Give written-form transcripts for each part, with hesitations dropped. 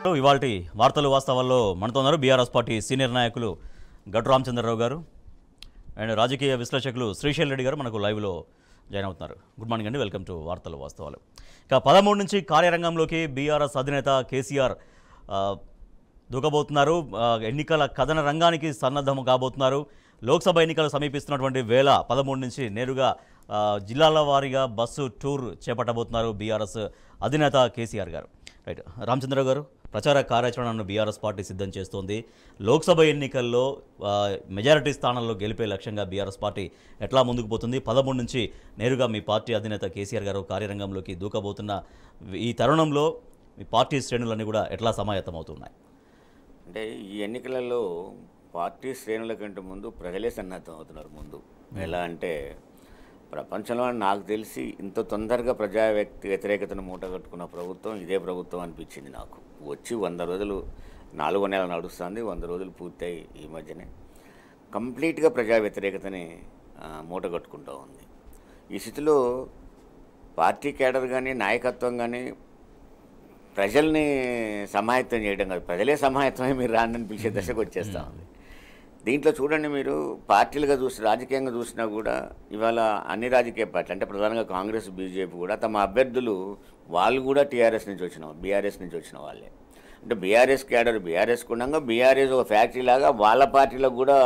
ఇవాల్టి వార్తలు వాస్తవాల్లో మనతో ఉన్నారు బీఆర్ఎస్ పార్టీ సీనియర్ నాయకులు గట్టు రామచంద్రరావు గారు అండ్ రాజకీయ విశ్లేషకులు శ్రీశైల్ రెడ్డి గారు మనకు లైవ్లో జాయిన్ అవుతున్నారు. గుడ్ మార్నింగ్ అండి, వెల్కమ్ టు వార్తలు వాస్తవాలు. ఇక 13 నుంచి కార్యరంగంలోకి బీఆర్ఎస్ అధినేత కేసీఆర్ దూకబోతున్నారు. ఎన్నికల కథన రంగానికి సన్నద్ధం కాబోతున్నారు. లోక్సభ ఎన్నికలు సమీపిస్తున్నటువంటి వేళ 13 నుంచి నేరుగా జిల్లాల వారీగా బస్సు టూర్ చేపట్టబోతున్నారు బీఆర్ఎస్ అధినేత కేసీఆర్ గారు. రైట్, రామచంద్రరావు గారు, ప్రచార కార్యాచరణను బీఆర్ఎస్ పార్టీ సిద్ధం చేస్తోంది. లోక్సభ ఎన్నికల్లో మెజారిటీ స్థానాల్లో గెలిపే లక్ష్యంగా బీఆర్ఎస్ పార్టీ ఎట్లా ముందుకు పోతుంది? 13 నుంచి నేరుగా మీ పార్టీ అధినేత కేసీఆర్ గారు కార్యరంగంలోకి దూకబోతున్న ఈ తరుణంలో మీ పార్టీ శ్రేణులన్నీ కూడా ఎట్లా సమాయత్తం అవుతున్నాయి? అంటే ఈ ఎన్నికలలో పార్టీ శ్రేణుల కంటే ముందు ప్రజలే సన్నద్ధం అవుతున్నారు. ముందు ఎలా అంటే ప్రపంచంలో నాకు తెలిసి ఇంత తొందరగా ప్రజా వ్యతిరేకతను మూటగట్టుకున్న ప్రభుత్వం ఇదే ప్రభుత్వం అనిపించింది నాకు. వచ్చి 100 రోజులు 4వ నెల నడుస్తుంది, 100 రోజులు పూర్తయి ఈ మధ్యనే కంప్లీట్గా ప్రజా వ్యతిరేకతని మూటగట్టుకుంటూ ఉంది. ఈ స్థితిలో పార్టీ కేడర్ కానీ నాయకత్వం కానీ ప్రజల్ని సమాయత్తం చేయడం కాదు, ప్రజలే సమాయత్తమై మీరు రాండి పిలిచే దశకు వచ్చేస్తూ ఉంది. దీంట్లో చూడండి, మీరు పార్టీలుగా రాజకీయంగా చూసినా కూడా ఇవాళ అన్ని రాజకీయ పార్టీలు అంటే ప్రధానంగా కాంగ్రెస్, బీజేపీ కూడా తమ అభ్యర్థులు వాళ్ళు కూడా బీఆర్ఎస్ నుంచి వచ్చిన వాళ్ళే. అంటే బీఆర్ఎస్ క్యాడర్ బీఆర్ఎస్కి ఉండగా బీఆర్ఎస్ ఒక ఫ్యాక్టరీ లాగా వాళ్ళ పార్టీలకు కూడా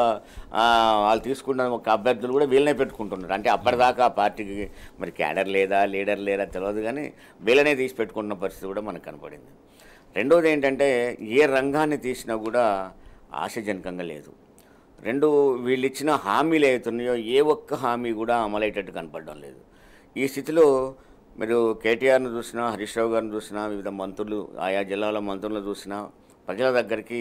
వాళ్ళు తీసుకున్న ఒక అభ్యర్థులు కూడా వీళ్ళనే పెట్టుకుంటున్నారు. అంటే అప్పటిదాకా ఆ పార్టీకి మరి క్యాడర్ లేదా లీడర్ లేదా తెలియదు, కానీ వీళ్ళనే తీసి పెట్టుకుంటున్న పరిస్థితి కూడా మనకు కనపడింది. రెండోది ఏంటంటే ఏ రంగాన్ని తీసినా కూడా ఆశాజనకంగా లేదు. వీళ్ళు ఇచ్చిన హామీలు అవుతున్నాయో ఏ ఒక్క హామీ కూడా అమలయ్యేటట్టు కనపడడం లేదు. ఈ స్థితిలో మీరు కేటీఆర్ను చూసినా, హరీష్ రావు గారిని చూసినా, వివిధ మంత్రులు ఆయా జిల్లాల మంత్రులను చూసినా ప్రజల దగ్గరికి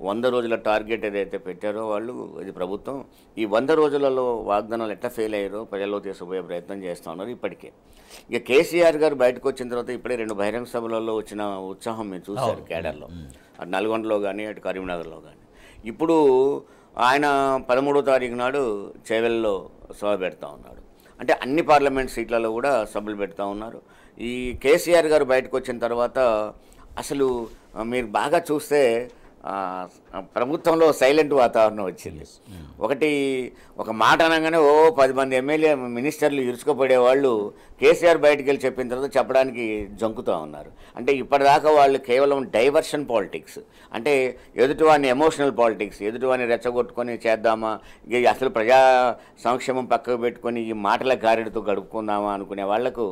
100 రోజుల టార్గెట్ ఏదైతే పెట్టారో వాళ్ళు ఇది ప్రభుత్వం ఈ 100 రోజులలో వాగ్దానాలు ఎట్లా ఫెయిల్ అయ్యారో ప్రజల్లో తీసుకుపోయే ప్రయత్నం చేస్తూ ఉన్నారు ఇప్పటికే. ఇక కేసీఆర్ గారు బయటకు వచ్చిన తర్వాత ఇప్పుడే 2 బహిరంగ సభలలో వచ్చిన ఉత్సాహం మీరు చూశారు కేడర్లో, అటు నల్గొండలో కానీ అటు కరీంనగర్లో కానీ. ఇప్పుడు ఆయన 13వ తారీఖు నాడు చేవెల్లో సభ పెడతా ఉన్నాడు. అంటే అన్ని పార్లమెంట్ సీట్లలో కూడా సభలు పెడతా ఉన్నారు. ఈ కేసీఆర్ గారు బయటకు వచ్చిన తర్వాత అసలు మీరు బాగా చూస్తే ప్రభుత్వంలో సైలెంట్ వాతావరణం వచ్చింది. ఒక మాట అనగానే 10 మంది ఎమ్మెల్యే మినిస్టర్లు ఇరుచుకుపడే వాళ్ళు కేసీఆర్ బయటికి వెళ్ళి చెప్పిన తర్వాత చెప్పడానికి జంకుతూ ఉన్నారు. అంటే ఇప్పటిదాకా వాళ్ళు కేవలం డైవర్షన్ పాలిటిక్స్, అంటే ఎదుటివాడిని ఎమోషనల్ పాలిటిక్స్, ఎదుటివాడిని రెచ్చగొట్టుకొని చేద్దామా, ఇక అసలు ప్రజా సంక్షేమం పక్కకు పెట్టుకొని ఈ మాటల గారెడితో గడుపుకుందామా అనుకునే వాళ్లకు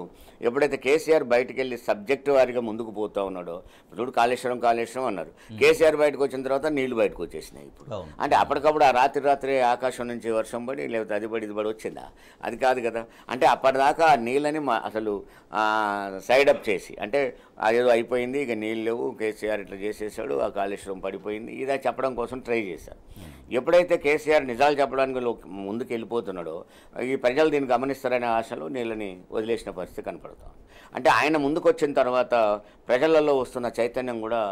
ఎప్పుడైతే కేసీఆర్ బయటకు వెళ్ళి సబ్జెక్టు వారిగా ముందుకు పోతూ ఉన్నాడో, చూడు కాళేశ్వరం అన్నారు, కేసీఆర్ బయటకు వచ్చిన తర్వాత నీళ్లు బయటకు వచ్చేసినాయి. ఇప్పుడు అంటే అప్పటికప్పుడు ఆ రాత్రి ఆకాశం నుంచి వర్షం పడి లేకపోతే అది పడి ఇది పడి వచ్చిందా? అది కాదు కదా. అంటే అప్పటిదాకా ఆ నీళ్ళని అసలు సైడప్ చేసి, అంటే అదేదో అయిపోయింది ఇక నీళ్ళు లేవు, కేసీఆర్ ఇట్లా చేసేసాడు, ఆ కాళేశ్వరం పడిపోయింది, ఇదే చెప్పడం కోసం ట్రై చేశారు. ఎప్పుడైతే కేసీఆర్ నిజాలు చెప్పడానికి ముందుకు వెళ్ళిపోతున్నాడో ఈ ప్రజలు దీన్ని గమనిస్తారనే ఆశలో నీళ్ళని వదిలేసిన పరిస్థితి కనపడుతుంది. అంటే ఆయన ముందుకు వచ్చిన తర్వాత ప్రజలలో వస్తున్న చైతన్యం కూడా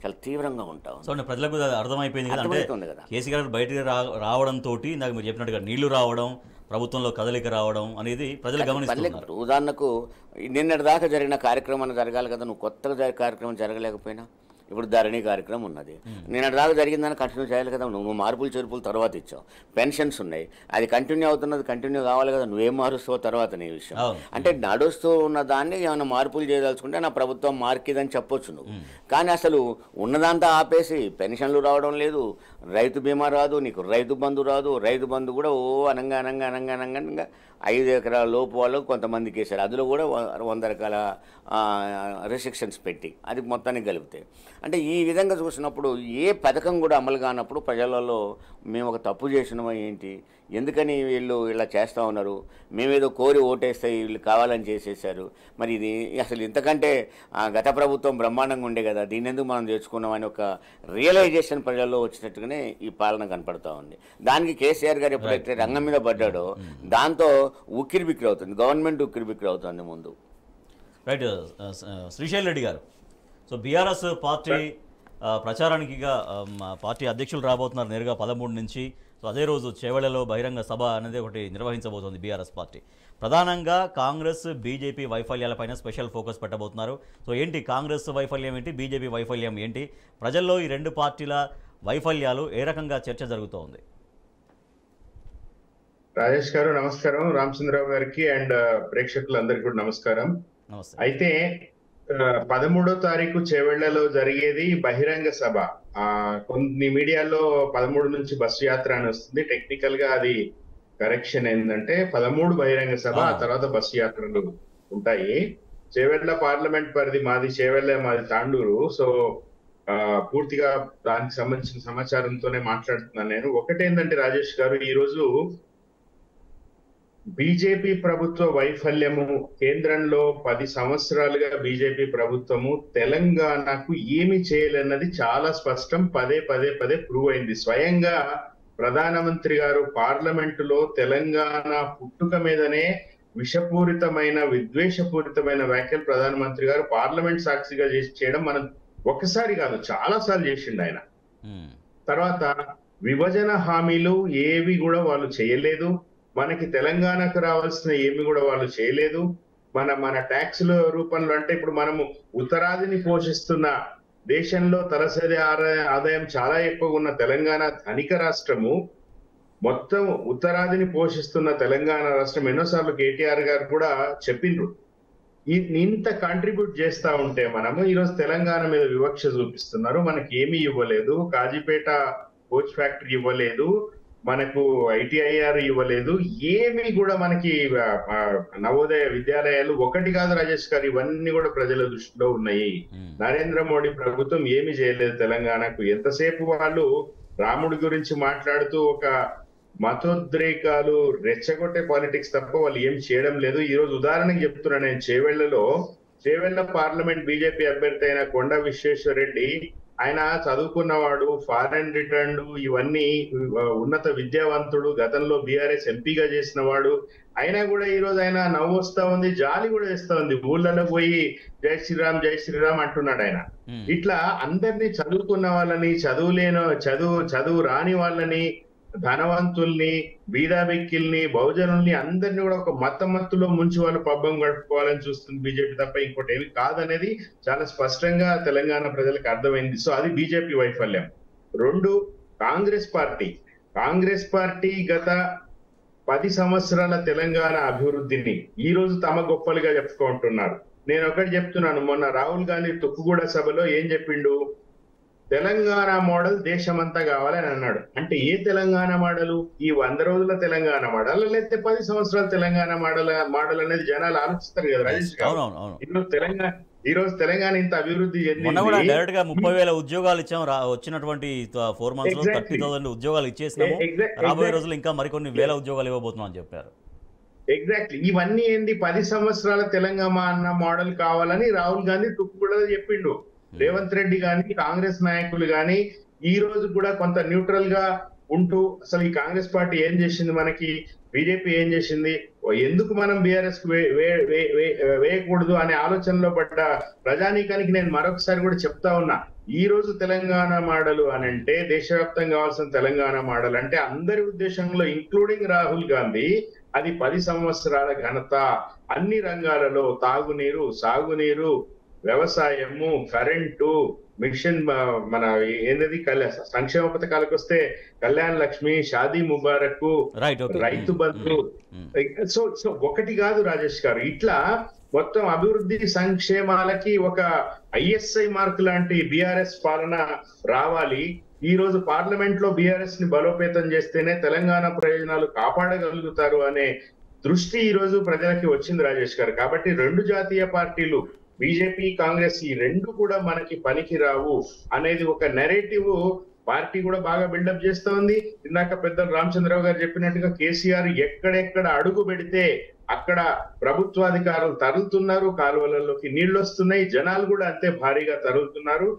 చాలా తీవ్రంగా ఉంటాం. సో ప్రజలకు అర్థమైపోయింది కదా, కేసీఆర్ బయటకు రావడంతో నాకు మీరు చెప్పినట్టుగా నీళ్లు రావడం, ప్రభుత్వంలో కదలిక రావడం అనేది ప్రజలు గమనిస్తున్నారు. ఉదాహరణకు నిన్నటి దాకా జరిగిన కార్యక్రమాన్ని జరగాలి కదా, నువ్వు కొత్తగా కార్యక్రమం జరగలేకపోయినా ఇప్పుడు ధరణి కార్యక్రమం ఉన్నది, నిన్నటి దాకా జరిగిందని కంటిన్యూ చేయాలి కదా. నువ్వు మార్పులు చేర్పులు తర్వాత ఇచ్చావు, పెన్షన్స్ ఉన్నాయి, అది కంటిన్యూ అవుతున్నది కంటిన్యూ కావాలి కదా. నువ్వేం మారుస్తావు తర్వాత నీ విషయం. అంటే నడుస్తూ ఉన్న దాన్ని ఏమైనా మార్పులు చేయదలుచుకుంటే నా ప్రభుత్వం మార్కిదని చెప్పొచ్చు నువ్వు, కానీ అసలు ఉన్నదంతా ఆపేసి పెన్షన్లు రావడం లేదు, రైతు బీమా రాదు, నీకు రైతు బంధు రాదు, రైతు బంధు కూడా అనంగా 5 ఎకరాల లోపు వాళ్ళకు కొంతమందికి వేశారు, అందులో కూడా 100 రకాల రెస్ట్రిక్షన్స్ పెట్టి అది మొత్తానికి కలిపితే. అంటే ఈ విధంగా చూసినప్పుడు ఏ పథకం కూడా అమలు కానప్పుడు ప్రజలలో మేము ఒక తప్పు చేసినామా ఏంటి, ఎందుకని వీళ్ళు ఇలా చేస్తూ ఉన్నారు, మేమేదో కోరి ఓటేస్తే వీళ్ళు కావాలని చేసేసారు, మరి ఇది అసలు ఇంతకంటే గత ప్రభుత్వం బ్రహ్మాండంగా ఉండే కదా, దీన్ని ఎందుకు మనం తెచ్చుకున్నామని ఒక రియలైజేషన్ ప్రజల్లో వచ్చినట్టుగానే ఈ పాలన కనపడుతూ ఉంది. దానికి కేసీఆర్ గారు ఎప్పుడైతే రంగం మీద పడ్డాడో దాంతో ఉక్కిరిబిక్కిరి అవుతుంది, గవర్నమెంట్ ఉక్కిరిబిక్కిరి అవుతుంది ముందు. రైట్, శ్రీశైల్ రెడ్డి గారు, సో బీఆర్ఎస్ పార్టీ ప్రచారానికి పార్టీ అధ్యక్షులు రాబోతున్నారు నేరుగా 13 నుంచి. సో అదే రోజు చేవెళ్లలో బహిరంగ సభ అనేది ఒకటి నిర్వహించబోతోంది బీఆర్ఎస్ పార్టీ. ప్రధానంగా కాంగ్రెస్ బీజేపీ వైఫల్యాలపైన స్పెషల్ ఫోకస్ పెట్టబోతున్నారు. సో ఏంటి కాంగ్రెస్ వైఫల్యం ఏంటి, బీజేపీ వైఫల్యం ఏంటి, ప్రజల్లో ఈ రెండు పార్టీల వైఫల్యాలు ఏ రకంగా చర్చ జరుగుతోంది? రాజేష్ గారు నమస్కారం, రామచంద్రరావు గారికి అండ్ ప్రేక్షకులందరికీ కూడా నమస్కారం. నమస్తే. అయితే 13వ తారీఖు చేవెళ్లలో జరిగేది బహిరంగ సభ. కొన్ని మీడియాలో 13 నుంచి బస్సు యాత్ర అని వస్తుంది. టెక్నికల్ గా అది కరెక్షన్ ఏంటంటే 13 బహిరంగ సభ, ఆ తర్వాత బస్సు యాత్రలు ఉంటాయి. చేవెళ్ల పార్లమెంట్ పరిధి మాది, చేవెళ్ల మాది తాండూరు. సో పూర్తిగా దానికి సంబంధించిన సమాచారంతోనే మాట్లాడుతున్నాను నేను. ఒకటేంటంటే రాజేష్ గారు, ఈ రోజు బీజేపీ ప్రభుత్వ వైఫల్యము, కేంద్రంలో 10 సంవత్సరాలుగా బీజేపీ ప్రభుత్వము తెలంగాణకు ఏమి చేయలేన్నది చాలా స్పష్టం. పదే ప్రూవ్ అయింది. స్వయంగా ప్రధానమంత్రి గారు పార్లమెంటులో తెలంగాణ పుట్టుక మీదనే విషపూరితమైన, విద్వేషపూరితమైన వ్యాఖ్యలు ప్రధానమంత్రి గారు పార్లమెంట్ సాక్షిగా చేయడం మనం ఒక్కసారి కాదు చాలా సార్లు చేసిండు ఆయన. తర్వాత విభజన హామీలు ఏవి కూడా వాళ్ళు చేయలేదు. మనకి తెలంగాణకు రావాల్సిన ఏమి కూడా వాళ్ళు చేయలేదు. మన ట్యాక్సుల రూపంలో, అంటే ఇప్పుడు మనము ఉత్తరాదిని పోషిస్తున్న, దేశంలో తలసరి ఆదాయం చాలా ఎక్కువగా ఉన్న తెలంగాణ ధనిక రాష్ట్రము, మొత్తం ఉత్తరాదిని పోషిస్తున్న తెలంగాణ రాష్ట్రం ఎన్నోసార్లు కేటీఆర్ గారు కూడా చెప్పిండ్రు. ఇంత కాంట్రిబ్యూట్ చేస్తా ఉంటే మనము ఈరోజు తెలంగాణ మీద వివక్ష చూపిస్తున్నారు. మనకి ఏమీ ఇవ్వలేదు. కాజీపేట కోచ్ ఫ్యాక్టరీ ఇవ్వలేదు, మనకు ఐటీఐఆర్ ఇవ్వలేదు, ఏమి కూడా మనకి నవోదయ విద్యాలయాలు ఒకటి కాదు రాజేష్ గారు, ఇవన్నీ కూడా ప్రజల దృష్టిలో ఉన్నాయి. నరేంద్ర మోడీ ప్రభుత్వం ఏమి చేయలేదు తెలంగాణకు. ఎంతసేపు వాళ్ళు రాముడి గురించి మాట్లాడుతూ ఒక మతోద్రేకాలు రెచ్చగొట్టే పాలిటిక్స్ తప్ప వాళ్ళు ఏం చేయడం లేదు. ఈ రోజు ఉదాహరణకి చెప్తున్నా నేను, చేవెళ్ల పార్లమెంట్ బీజేపీ అభ్యర్థి అయిన కొండ విశ్వేశ్వర రెడ్డి, ఆయన చదువుకున్నవాడు, ఫారెన్ రిటర్న్డ్, ఇవన్నీ ఉన్నత విద్యావంతుడు, గతంలో బీఆర్ఎస్ ఎంపీగా చేసిన వాడు. అయినా కూడా ఈ రోజు ఆయన నవ్వు వస్తా ఉంది, జాలి కూడా వేస్తా ఉంది. ఊళ్ళలో పోయి జై శ్రీరామ్ అంటున్నాడు ఆయన. ఇట్లా అందరినీ, చదువుకున్న వాళ్ళని, చదువు రాని వాళ్ళని, ధనవంతుల్ని, బీదాబిక్కిల్ని, బహుజనుల్ని అందరినీ కూడా ఒక మత్తులో ముంచి వాళ్ళు పబ్బం గడుపుకోవాలని చూస్తుంది బీజేపీ తప్ప ఇంకోటి ఏమి కాదనేది చాలా స్పష్టంగా తెలంగాణ ప్రజలకు అర్థమైంది. సో అది బీజేపీ వైఫల్యం. 2, కాంగ్రెస్ పార్టీ గత 10 సంవత్సరాల తెలంగాణ అభివృద్ధిని ఈ రోజు తమ గొప్పలుగా చెప్పుకుంటున్నారు. నేను ఒకటి చెప్తున్నాను, మొన్న రాహుల్ గాంధీ తుక్కుగూడ సభలో ఏం చెప్పిండు? తెలంగాణ మోడల్ దేశమంతా కావాలని అన్నాడు. అంటే ఏ తెలంగాణ మోడలు? ఈ 100 రోజుల తెలంగాణ మోడల్, లేకపోతే 10 సంవత్సరాల తెలంగాణ మోడల్ అనేది జనాలు ఆలోచిస్తారు కదా రాజేష్ గారు. ఈ రోజు తెలంగాణ ఇంత అభివృద్ధి చెందింది. డైరెక్ట్ గా 30,000 ఉద్యోగాలు ఇచ్చాం. వచ్చినటువంటి 4 months లో 30,000 ఉద్యోగాలు ఇచ్చేసినాము. రాబోయే రోజులు ఇంకా మరికొన్ని వేల ఉద్యోగాలు ఇవ్వబోతున్నాం అని చెప్పారు. ఎగ్జాక్ట్లీ. ఇవన్నీ ఏంది? 10 సంవత్సరాల తెలంగాణ మోడల్ కావాలని రాహుల్ గాంధీ తుక్కుగూడలో చెప్పిండు. రేవంత్ రెడ్డి గాని, కాంగ్రెస్ నాయకులు గాని ఈ రోజు కూడా కొంత న్యూట్రల్ గా ఉంటూ, అసలు ఈ కాంగ్రెస్ పార్టీ ఏం చేసింది, మనకి బీజేపీ ఏం చేసింది, ఎందుకు మనం బీఆర్ఎస్ కు వేయకూడదు అనే ఆలోచనలో పడ్డ ప్రజానీకానికి నేను మరొకసారి కూడా చెప్తా ఉన్నా, ఈ రోజు తెలంగాణ మోడల్ అని అంటే, దేశవ్యాప్తంగా కావాల్సిన తెలంగాణ మోడల్ అంటే అందరి ఉద్దేశంలో ఇంక్లూడింగ్ రాహుల్ గాంధీ, అది 10 సంవత్సరాల ఘనత. అన్ని రంగాలలో తాగునీరు, సాగునీరు, వ్యవసాయము, కరెంటు, మిషన్, మన ఏంటది సంక్షేమ పథకాలకు వస్తే కళ్యాణ్ లక్ష్మి, షాదీ ముబారక్, రైతు బంధు. సో ఒకటి కాదు రాజేష్ గారు, ఇట్లా మొత్తం అభివృద్ధి సంక్షేమాలకి ఒక ఐఎస్ఐ మార్క్ లాంటి బీఆర్ఎస్ పాలన రావాలి. ఈ రోజు పార్లమెంట్ లో బీఆర్ఎస్ ని బలోపేతం చేస్తేనే తెలంగాణ ప్రయోజనాలు కాపాడగలుగుతారు అనే దృష్టి ఈ రోజు ప్రజలకి వచ్చింది రాజేష్ గారు. కాబట్టి 2 జాతీయ పార్టీలు, బీజేపీ, కాంగ్రెస్, ఈ 2 కూడా మనకి పనికి రావు అనేది ఒక నెరేటివ్ పార్టీ కూడా బాగా బిల్డప్ చేస్తా ఉంది. ఇందాక పెద్దలు రామచంద్రరావు గారు చెప్పినట్టుగా కేసీఆర్ ఎక్కడెక్కడ అడుగు పెడితే అక్కడ ప్రభుత్వాధికారులు తరులుతున్నారు, కాలువలలోకి నీళ్లు వస్తున్నాయి, జనాలు కూడా అంతే భారీగా తరులుతున్నారు.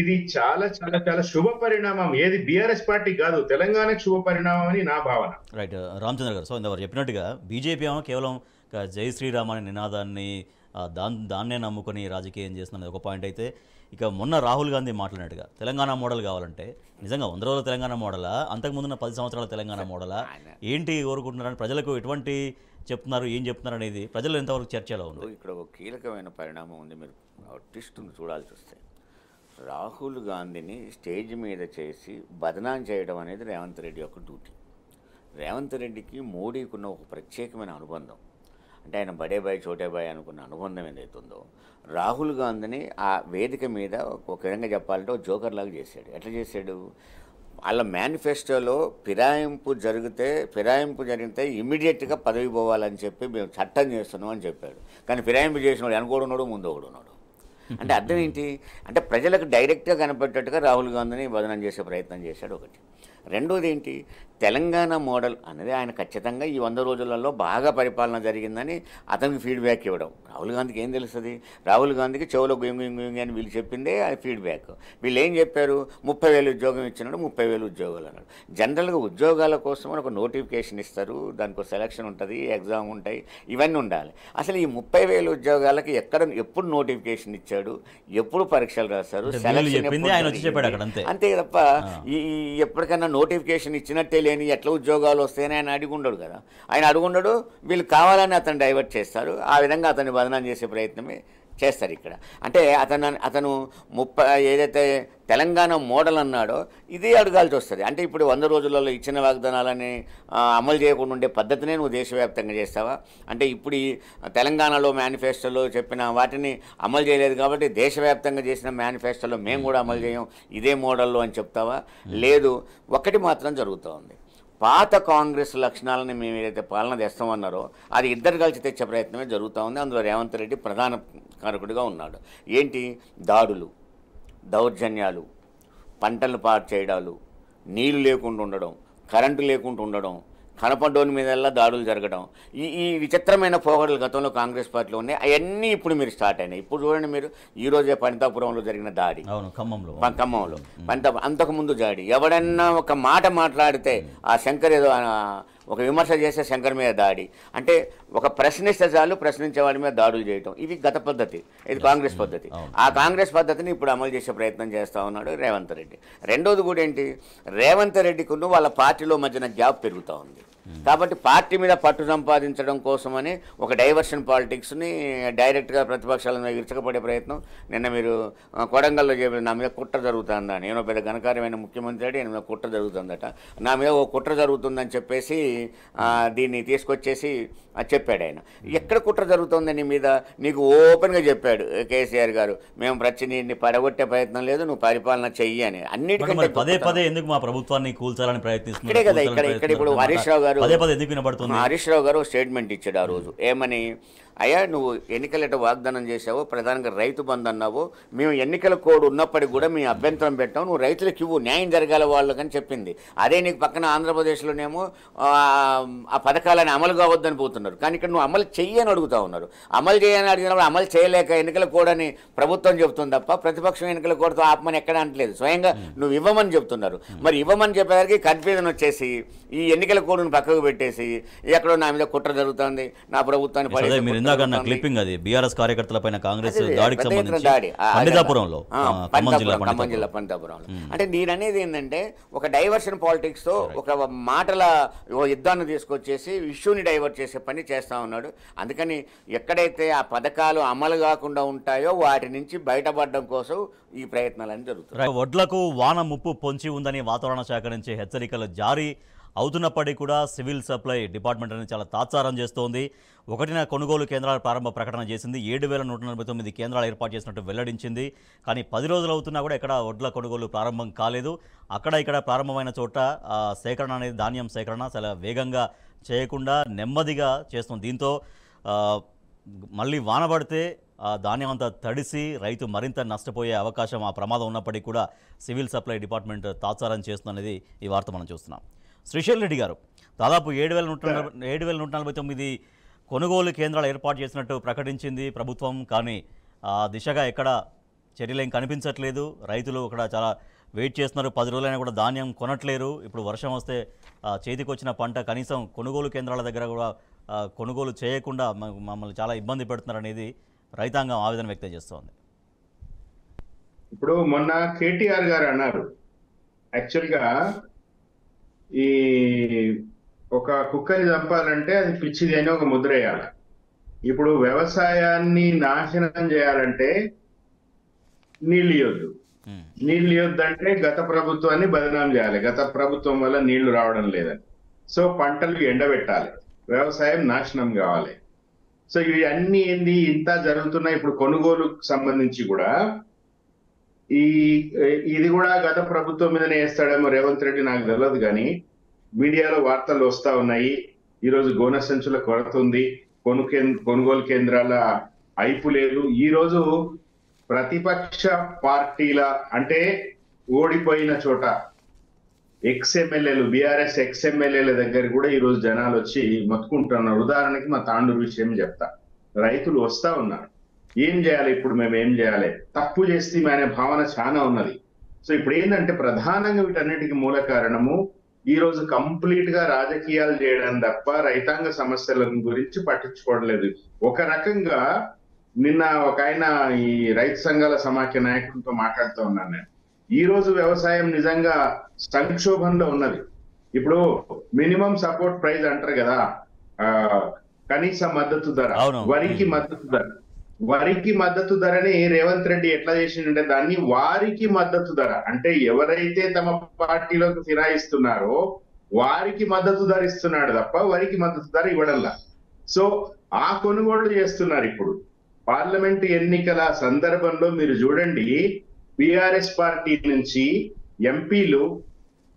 ఇది చాలా చాలా చాలా శుభ పరిణామం. ఏది బీఆర్ఎస్ పార్టీ కాదు, తెలంగాణకు శుభ పరిణామం అని నా భావన. రైట్ రామచంద్ర గారు. సో ఇందాక చెప్పినట్టుగా బీజేపీ కేవలం జై శ్రీరామ్ అనే నినాదాన్ని దాన్నే నమ్ముకొని రాజకీయం చేస్తున్నది ఒక పాయింట్ అయితే, ఇక మొన్న రాహుల్ గాంధీ మాట్లాడినట్టుగా తెలంగాణ మోడల్ కావాలంటే నిజంగా 100 రోజుల తెలంగాణ మోడలా, అంతకుముందున్న 10 సంవత్సరాల తెలంగాణ మోడలా, ఏంటి కోరుకుంటున్నారని ప్రజలకు ఎటువంటి చెప్తున్నారు, ఏం చెప్తున్నారు అనేది ప్రజలు ఎంతవరకు చర్చలో ఉంది? ఇక్కడ ఒక కీలకమైన పరిణామం ఉంది. మీరు ట్విస్ట్ను చూడాల్సి వస్తే, రాహుల్ గాంధీని స్టేజ్ మీద చేసి బదనాం చేయడం అనేది రేవంత్ రెడ్డి యొక్క డ్యూటీ. రేవంత్ రెడ్డికి మోడీకున్న ఒక ప్రత్యేకమైన అనుబంధం, అంటే ఆయన బడే బాయ్ చోటే బాయ్ అనుకున్న అనుబంధం ఏదైతుందో, రాహుల్ గాంధీని ఆ వేదిక మీద ఒక విధంగా చెప్పాలంటే ఒక జోకర్ లాగా చేశాడు. ఎట్లా చేశాడు? వాళ్ళ మేనిఫెస్టోలో ఫిరాయింపు జరిగితే ఇమ్మీడియట్గా పదవి పోవాలని చెప్పి మేము చట్టం చేస్తున్నాం అని చెప్పాడు. కానీ ఫిరాయింపు చేసినాడు వెనకోడున్నాడు, ముందు ఒకడున్నాడు. అంటే అర్థం ఏంటి? అంటే ప్రజలకు డైరెక్ట్గా కనపడేటట్టుగా రాహుల్ గాంధీని బదనం చేసే ప్రయత్నం చేశాడు ఒకటి. రెండోది ఏంటి? తెలంగాణ మోడల్ అనేది ఆయన ఖచ్చితంగా ఈ 100 రోజులలో బాగా పరిపాలన జరిగిందని అతనికి ఫీడ్బ్యాక్ ఇవ్వడం. రాహుల్ గాంధీకి ఏం తెలుస్తుంది? రాహుల్ గాంధీకి చెవులో గుంగి అని వీళ్ళు చెప్పిందే అది ఫీడ్బ్యాక్. వీళ్ళు ఏం చెప్పారు? 30,000 ఉద్యోగం ఇచ్చినాడు, 30,000 ఉద్యోగాలు అన్నాడు. జనరల్గా ఉద్యోగాల కోసం ఒక నోటిఫికేషన్ ఇస్తారు, దానికి ఒక సెలక్షన్ ఉంటుంది, ఎగ్జామ్ ఉంటాయి, ఇవన్నీ ఉండాలి. అసలు ఈ 30,000 ఉద్యోగాలకి ఎప్పుడు నోటిఫికేషన్ ఇచ్చాడు, ఎప్పుడు పరీక్షలు రాశారు, సెలక్షన్ అంతే తప్ప ఈ ఎప్పటికైనా నోటిఫికేషన్ ఇచ్చినట్టే లేని ఎట్లా ఉద్యోగాలు వస్తాయని ఆయన అడుగుండడు కదా. ఆయన అడుగుండడు, వీళ్ళు కావాలని అతను డైవర్ట్ చేస్తారు. ఆ విధంగా అతన్ని బదనాం చేసే ప్రయత్నమే చేస్తారు ఇక్కడ. అంటే అతను ఏదైతే తెలంగాణ మోడల్ అన్నాడో ఇది అడగాల్సి వస్తుంది. అంటే ఇప్పుడు 100 రోజులలో ఇచ్చిన వాగ్దానాలని అమలు చేయకుండా ఉండే పద్ధతినే నువ్వు దేశవ్యాప్తంగా చేస్తావా? అంటే ఇప్పుడు ఈ తెలంగాణలో మేనిఫెస్టోలో చెప్పిన వాటిని అమలు చేయలేదు కాబట్టి దేశవ్యాప్తంగా చేసిన మేనిఫెస్టోలో మేము కూడా అమలు చేయం ఇదే మోడల్లో అని చెప్తావా? లేదు. ఒకటి మాత్రం జరుగుతూ ఉంది, పాత కాంగ్రెస్ లక్షణాలని మేము ఏదైతే పాలన తెస్తామన్నారో అది ఇద్దరు కలిసి తెచ్చే ప్రయత్నమే జరుగుతూ ఉంది. అందులో రేవంత్ రెడ్డి ప్రధాన కారకుడిగా ఉన్నాడు. ఏంటి? దాడులు, దౌర్జన్యాలు, పంటలు పాడు చేయడాలు, నీళ్లు లేకుండా ఉండడం, కరెంటు లేకుండా ఉండడం, కనపడ్డోని మీదల్లా దాడులు జరగడం, ఈ విచిత్రమైన పోగడలు గతంలో కాంగ్రెస్ పార్టీలో ఉన్నాయి. అవన్నీ ఇప్పుడు మీరు స్టార్ట్ అయినాయి. ఇప్పుడు చూడండి, మీరు ఈరోజే పనితాపురంలో జరిగిన దాడి, ఖమ్మంలో అంతకుముందు దాడి, ఎవడన్నా ఒక మాట మాట్లాడితే ఆ శంకర్ ఏదో ఒక విమర్శ చేసే శంకర్ మీద దాడి, అంటే ఒక ప్రశ్నిస్తే చాలు ప్రశ్నించే వాడి మీద దాడులు చేయటం, ఇది గత పద్ధతి, ఇది కాంగ్రెస్ పద్ధతి. ఆ కాంగ్రెస్ పద్ధతిని ఇప్పుడు అమలు చేసే ప్రయత్నం చేస్తూ ఉన్నాడు రేవంత్ రెడ్డి. రెండోది కూడా ఏంటి? రేవంత్ రెడ్డికి వాళ్ళ పార్టీలో మధ్యన గ్యాప్ పెరుగుతూ ఉంది. కాబట్టి పార్టీ మీద పట్టు సంపాదించడం కోసమని ఒక డైవర్షన్ పాలిటిక్స్ని డైరెక్ట్గా ప్రతిపక్షాల మీద ఇరచకపడే ప్రయత్నం. నిన్న మీరు కొడంగల్లో చెప్పిన నా మీద కుట్ర జరుగుతుందా, నేను పెద్ద ఘనకార్యమైన ముఖ్యమంత్రి నేను మీద కుట్ర జరుగుతుందట, నా మీద ఓ కుట్ర జరుగుతుందని చెప్పేసి దీన్ని తీసుకొచ్చేసి చెప్పాడు ఆయన. ఎక్కడ కుట్ర జరుగుతుంది నీ మీద? నీకు ఓపెన్గా చెప్పాడు కేసీఆర్ గారు, మేము ప్రతిని పడగొట్టే ప్రయత్నం లేదు, నువ్వు పరిపాలన చెయ్యి అని. అన్నిటికంటే పదే పదే ఎందుకు మా ప్రభుత్వాన్ని కూల్చాలని ప్రయత్నిస్తున్నారు? ఇక్కడే కదా, ఇక్కడ ఇప్పుడు హరీష్ రావు గారు స్టేట్మెంట్ ఇచ్చాడు ఆ రోజు. ఏమని? అయ్యా, నువ్వు ఎన్నికలట వాగ్దానం చేసావు, ప్రధానంగా రైతు బంధు అన్నావు, మేము ఎన్నికల కోడ్ ఉన్నప్పటికీ కూడా మీ అభ్యంతరం పెట్టావు, నువ్వు రైతులకు ఇవ్వు, న్యాయం జరగాల వాళ్ళకని చెప్పింది. అదే నీకు పక్కన ఆంధ్రప్రదేశ్లోనేమో ఆ పథకాలని అమలు కావద్దని పోతున్నారు, కానీ ఇక్కడ నువ్వు అమలు చెయ్యని అడుగుతా ఉన్నారు. అమలు చేయని అడిగినప్పుడు అమలు చేయలేక ఎన్నికల కోడ్ అని ప్రభుత్వం చెప్తుంది తప్ప ప్రతిపక్షం ఎన్నికల కోడ్తో ఆపమని ఎక్కడ అంటలేదు. స్వయంగా నువ్వు ఇవ్వమని చెప్తున్నారు. మరి ఇవ్వమని చెప్పేసరికి కన్ఫ్యూజన్ వచ్చేసి ఈ ఎన్నికల కోడ్ను పక్కకు పెట్టేసి ఎక్కడో నా మీద కుట్ర జరుగుతుంది, నా ప్రభుత్వాన్ని క్లిప్పింగ్ అది బీఆర్ఎస్ కార్యకర్తలపైన కాంగ్రెస్ దాడికి సంబంధించి పండితాపురంలో. అంటే నేననేది ఏంటంటే ఒక డైవర్షన్ పాలిటిక్స్ తో ఒక మాటల యుద్ధాన్ని తీసుకొచ్చేసి ఇష్యూని డైవర్ట్ చేసే పని చేస్తా ఉన్నాడు. అందుకని ఎక్కడైతే ఆ పథకాలు అమలు కాకుండా ఉంటాయో వాటి నుంచి బయటపడడం కోసం ఈ ప్రయత్నాలన్నీ జరుగుతాయి. వడ్లకు వాన ముప్పు పొంచి ఉందని వాతావరణ శాఖ నుంచి హెచ్చరికలు జారీ అవుతున్నప్పటికీ కూడా సివిల్ సప్లై డిపార్ట్మెంట్ అనేది చాలా తాత్సారం చేస్తోంది. 1న కొనుగోలు కేంద్రాల ప్రారంభ ప్రకటన చేసింది. 7,149 కేంద్రాలు ఏర్పాటు చేసినట్టు వెల్లడించింది. కానీ 10 రోజులు అవుతున్నా కూడా ఎక్కడ వడ్ల కొనుగోలు ప్రారంభం కాలేదు. అక్కడ ఇక్కడ ప్రారంభమైన చోట సేకరణ అనేది ధాన్యం సేకరణ చాలా వేగంగా చేయకుండా నెమ్మదిగా చేస్తుంది. దీంతో మళ్ళీ వాన పడితే ధాన్యం అంతా తడిసి రైతు మరింత నష్టపోయే అవకాశం, ఆ ప్రమాదం ఉన్నప్పటికీ కూడా సివిల్ సప్లై డిపార్ట్మెంట్ తాత్సారం చేస్తుందనేది ఈ వార్త మనం చూస్తున్నాం. శ్రీశైల్ రెడ్డి గారు, దాదాపు 7,149 కొనుగోలు కేంద్రాలు ఏర్పాటు చేసినట్టు ప్రకటించింది ప్రభుత్వం. కానీ ఆ దిశగా ఎక్కడ చర్యలేం కనిపించట్లేదు. రైతులు అక్కడ చాలా వెయిట్ చేస్తున్నారు. 10 రోజులైనా కూడా ధాన్యం కొనట్లేరు. ఇప్పుడు వర్షం వస్తే చేతికి వచ్చిన పంట కనీసం కొనుగోలు కేంద్రాల దగ్గర కూడా కొనుగోలు చేయకుండా మమ్మల్ని చాలా ఇబ్బంది పెడుతున్నారు అనేది రైతాంగం ఆవేదన వ్యక్తం చేస్తోంది. ఇప్పుడు మొన్న కేటీఆర్ గారు అన్నారు, యాక్చువల్గా ఈ ఒక కుక్కని చంపాలంటే అది పిచ్చిది అని ఒక ముద్ర వేయాలి. ఇప్పుడు వ్యవసాయాన్ని నాశనం చేయాలంటే నీళ్ళు ఇవ్వద్దు. నీళ్ళు ఇవ్వద్దంటే గత ప్రభుత్వాన్ని బదనాం చేయాలి, గత ప్రభుత్వం వల్ల నీళ్లు రావడం లేదని. సో పంటలు ఎండబెట్టాలి, వ్యవసాయం నాశనం కావాలి. సో ఇవి అన్ని ఏంది ఇంత జరుగుతున్నాయి. ఇప్పుడు కొనుగోలుకు సంబంధించి కూడా ఇది కూడా గత ప్రభుత్వం మీదనే వేస్తాడేమో రేవంత్ రెడ్డి, నాకు తెలియదు. కానీ మీడియాలో వార్తలు వస్తా ఉన్నాయి, ఈరోజు గోనె సంచుల కొరత ఉంది, కొనుగోలు కేంద్రాల అయిపు లేదు. ఈరోజు ప్రతిపక్ష పార్టీల అంటే ఓడిపోయిన చోట ఎక్స్ఎమ్మెల్యేలు, బీఆర్ఎస్ ఎక్స్ఎమ్మెల్యేల దగ్గర కూడా ఈరోజు జనాలు వచ్చి మొత్తుకుంటున్నారు. ఉదాహరణకి మా తాండూరు విషయం చెప్తా. రైతులు వస్తా ఉన్నారు, ఏం చేయాలి ఇప్పుడు, మేము ఏం చేయాలి, తప్పు చేస్తే అనే భావన చాలా ఉన్నది. సో ఇప్పుడు ఏంటంటే ప్రధానంగా వీటన్నిటికీ మూల కారణము ఈ రోజు కంప్లీట్ గా రాజకీయాలు చేయడం తప్ప రైతాంగ సమస్యల గురించి పట్టించుకోవట్లేదు. ఒక రకంగా నిన్న ఒక ఆయన ఈ రైతు సంఘాల సమాఖ్య నాయకులతో మాట్లాడుతూ ఉన్నాను నేను. ఈ రోజు వ్యవసాయం నిజంగా సంక్షోభంలో ఉన్నది. ఇప్పుడు మినిమం సపోర్ట్ ప్రైస్ అంటారు కదా, కనీస మద్దతు ధర, వరికి మద్దతు ధరని రేవంత్ రెడ్డి ఎట్లా చేసిండే దాన్ని వారికి మద్దతు ధర అంటే ఎవరైతే తమ పార్టీలోకి ఫిరాయిస్తున్నారో వారికి మద్దతు ధర ఇస్తున్నాడు తప్ప వరికి మద్దతు ధర ఇవ్వడంలా. సో ఆ కొనుగోళ్లు చేస్తున్నారు. ఇప్పుడు పార్లమెంట్ ఎన్నికల సందర్భంలో మీరు చూడండి, బిఆర్ఎస్ పార్టీ నుంచి ఎంపీలు,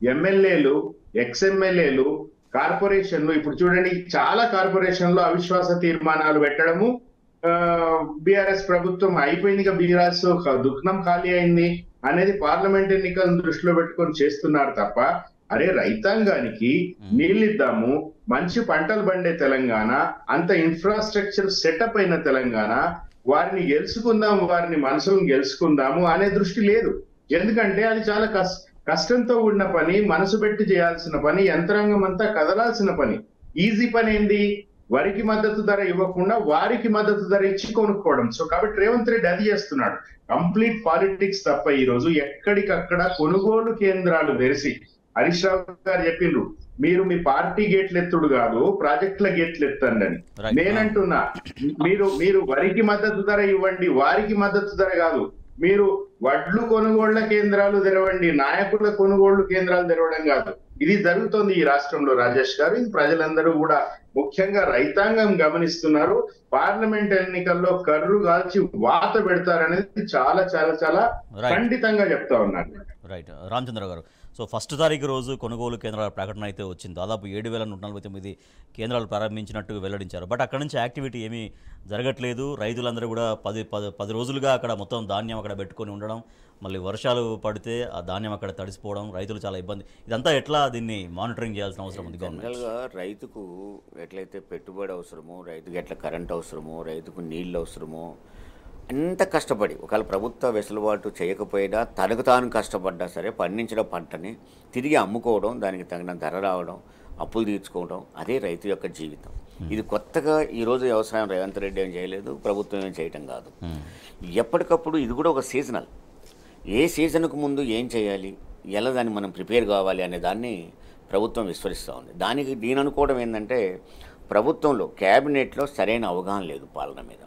ఎమ్మెల్యేలు, ఎక్స్ఎమ్మెల్యేలు, కార్పొరేషన్లు, ఇప్పుడు చూడండి చాలా కార్పొరేషన్లు అవిశ్వాస తీర్మానాలు పెట్టడము. బిఆర్ఎస్ ప్రభుత్వం అయిపోయిందిగా, బీఆర్ఎస్ దుఃఖం ఖాళీ అయింది అనేది పార్లమెంట్ ఎన్నికలను దృష్టిలో పెట్టుకొని చేస్తున్నారు తప్ప, అరే రైతాంగానికి నీళ్ళిద్దాము, మంచి పంటలు పండే తెలంగాణ, అంత ఇన్ఫ్రాస్ట్రక్చర్ సెటప్ అయిన తెలంగాణ, వారిని గెలుచుకుందాం, వారిని మనసులను గెలుచుకుందాము అనే దృష్టి లేదు. ఎందుకంటే అది చాలా కష్టంతో ఉన్న పని, మనసు పెట్టి చేయాల్సిన పని, యంత్రాంగం అంతా కదలాల్సిన పని. ఈజీ పని ఏంది, వరికి మద్దతు ధర ఇవ్వకుండా వారికి మద్దతు ధర ఇచ్చి కొనుక్కోవడం. సో కాబట్టి రేవంత్ రెడ్డి అది చేస్తున్నాడు, కంప్లీట్ పాలిటిక్స్ తప్ప. ఈ రోజు ఎక్కడికక్కడ కొనుగోలు కేంద్రాలు తెరిచి, హరీష్ రావు గారు చెప్పిండ్రు, మీరు మీ పార్టీ గేట్లు ఎత్తుడు కాదు, ప్రాజెక్టుల గేట్లు ఎత్తండి అని. నేనంటున్నా, మీరు వరికి మద్దతు ధర ఇవ్వండి, వారికి మద్దతు ధర కాదు. మీరు వడ్లు కొనుగోళ్ల కేంద్రాలు తెరవండి, నాయకుల కొనుగోళ్లు కేంద్రాలు తెరవడం కాదు. ఇది జరుగుతోంది ఈ రాష్ట్రంలో రాజేష్ గారు. ఇది ప్రజలందరూ కూడా, ముఖ్యంగా రైతాంగం గమనిస్తున్నారు. పార్లమెంట్ ఎన్నికల్లో కర్రు కాల్చి వాత పెడతారనేది చాలా చాలా చాలా ఖండితంగా చెప్తా ఉన్నారు. రైట్ రామచంద్ర గారు, సో ఫస్ట్ తారీఖు రోజు కొనుగోలు కేంద్రాల ప్రకటన అయితే వచ్చింది. దాదాపు 7,149 కేంద్రాలు ప్రారంభించినట్టు వెల్లడించారు. బట్ అక్కడ నుంచి యాక్టివిటీ ఏమీ జరగట్లేదు. రైతులందరూ కూడా 10 రోజులుగా అక్కడ మొత్తం ధాన్యం అక్కడ పెట్టుకొని ఉండడం, మళ్ళీ వర్షాలు పడితే ఆ ధాన్యం అక్కడ తడిసిపోవడం, రైతులు చాలా ఇబ్బంది. ఇదంతా ఎట్లా దీన్ని మానిటరింగ్ చేయాల్సిన అవసరం ఉంది గవర్నమెంట్? జనరల్గా రైతుకు ఎట్లయితే పెట్టుబడి అవసరమో, రైతుకు ఎట్లా కరెంట్ అవసరమో, రైతుకు నీళ్ళు అవసరమో, అంత కష్టపడి ఒకవేళ ప్రభుత్వ వెసులుబాటు చేయకపోయినా తనకు తాను కష్టపడ్డా సరే పండించిన పంటని తిరిగి అమ్ముకోవడం, దానికి తగిన ధర రావడం, అప్పులు తీర్చుకోవడం, అదే రైతు యొక్క జీవితం. ఇది కొత్తగా ఈరోజు వ్యవసాయం రేవంత్ రెడ్డి ఏం చేయలేదు, ప్రభుత్వం ఏం చేయటం కాదు. ఎప్పటికప్పుడు ఇది కూడా ఒక సీజనల్. ఏ సీజన్కు ముందు ఏం చేయాలి, ఎలా దాన్ని మనం ప్రిపేర్ కావాలి అనే దాన్ని ప్రభుత్వం విస్మరిస్తూ ఉంది. దీని అనుకోవడం ఏంటంటే, ప్రభుత్వంలో క్యాబినెట్లో సరైన అవగాహన లేదు పాలన మీద.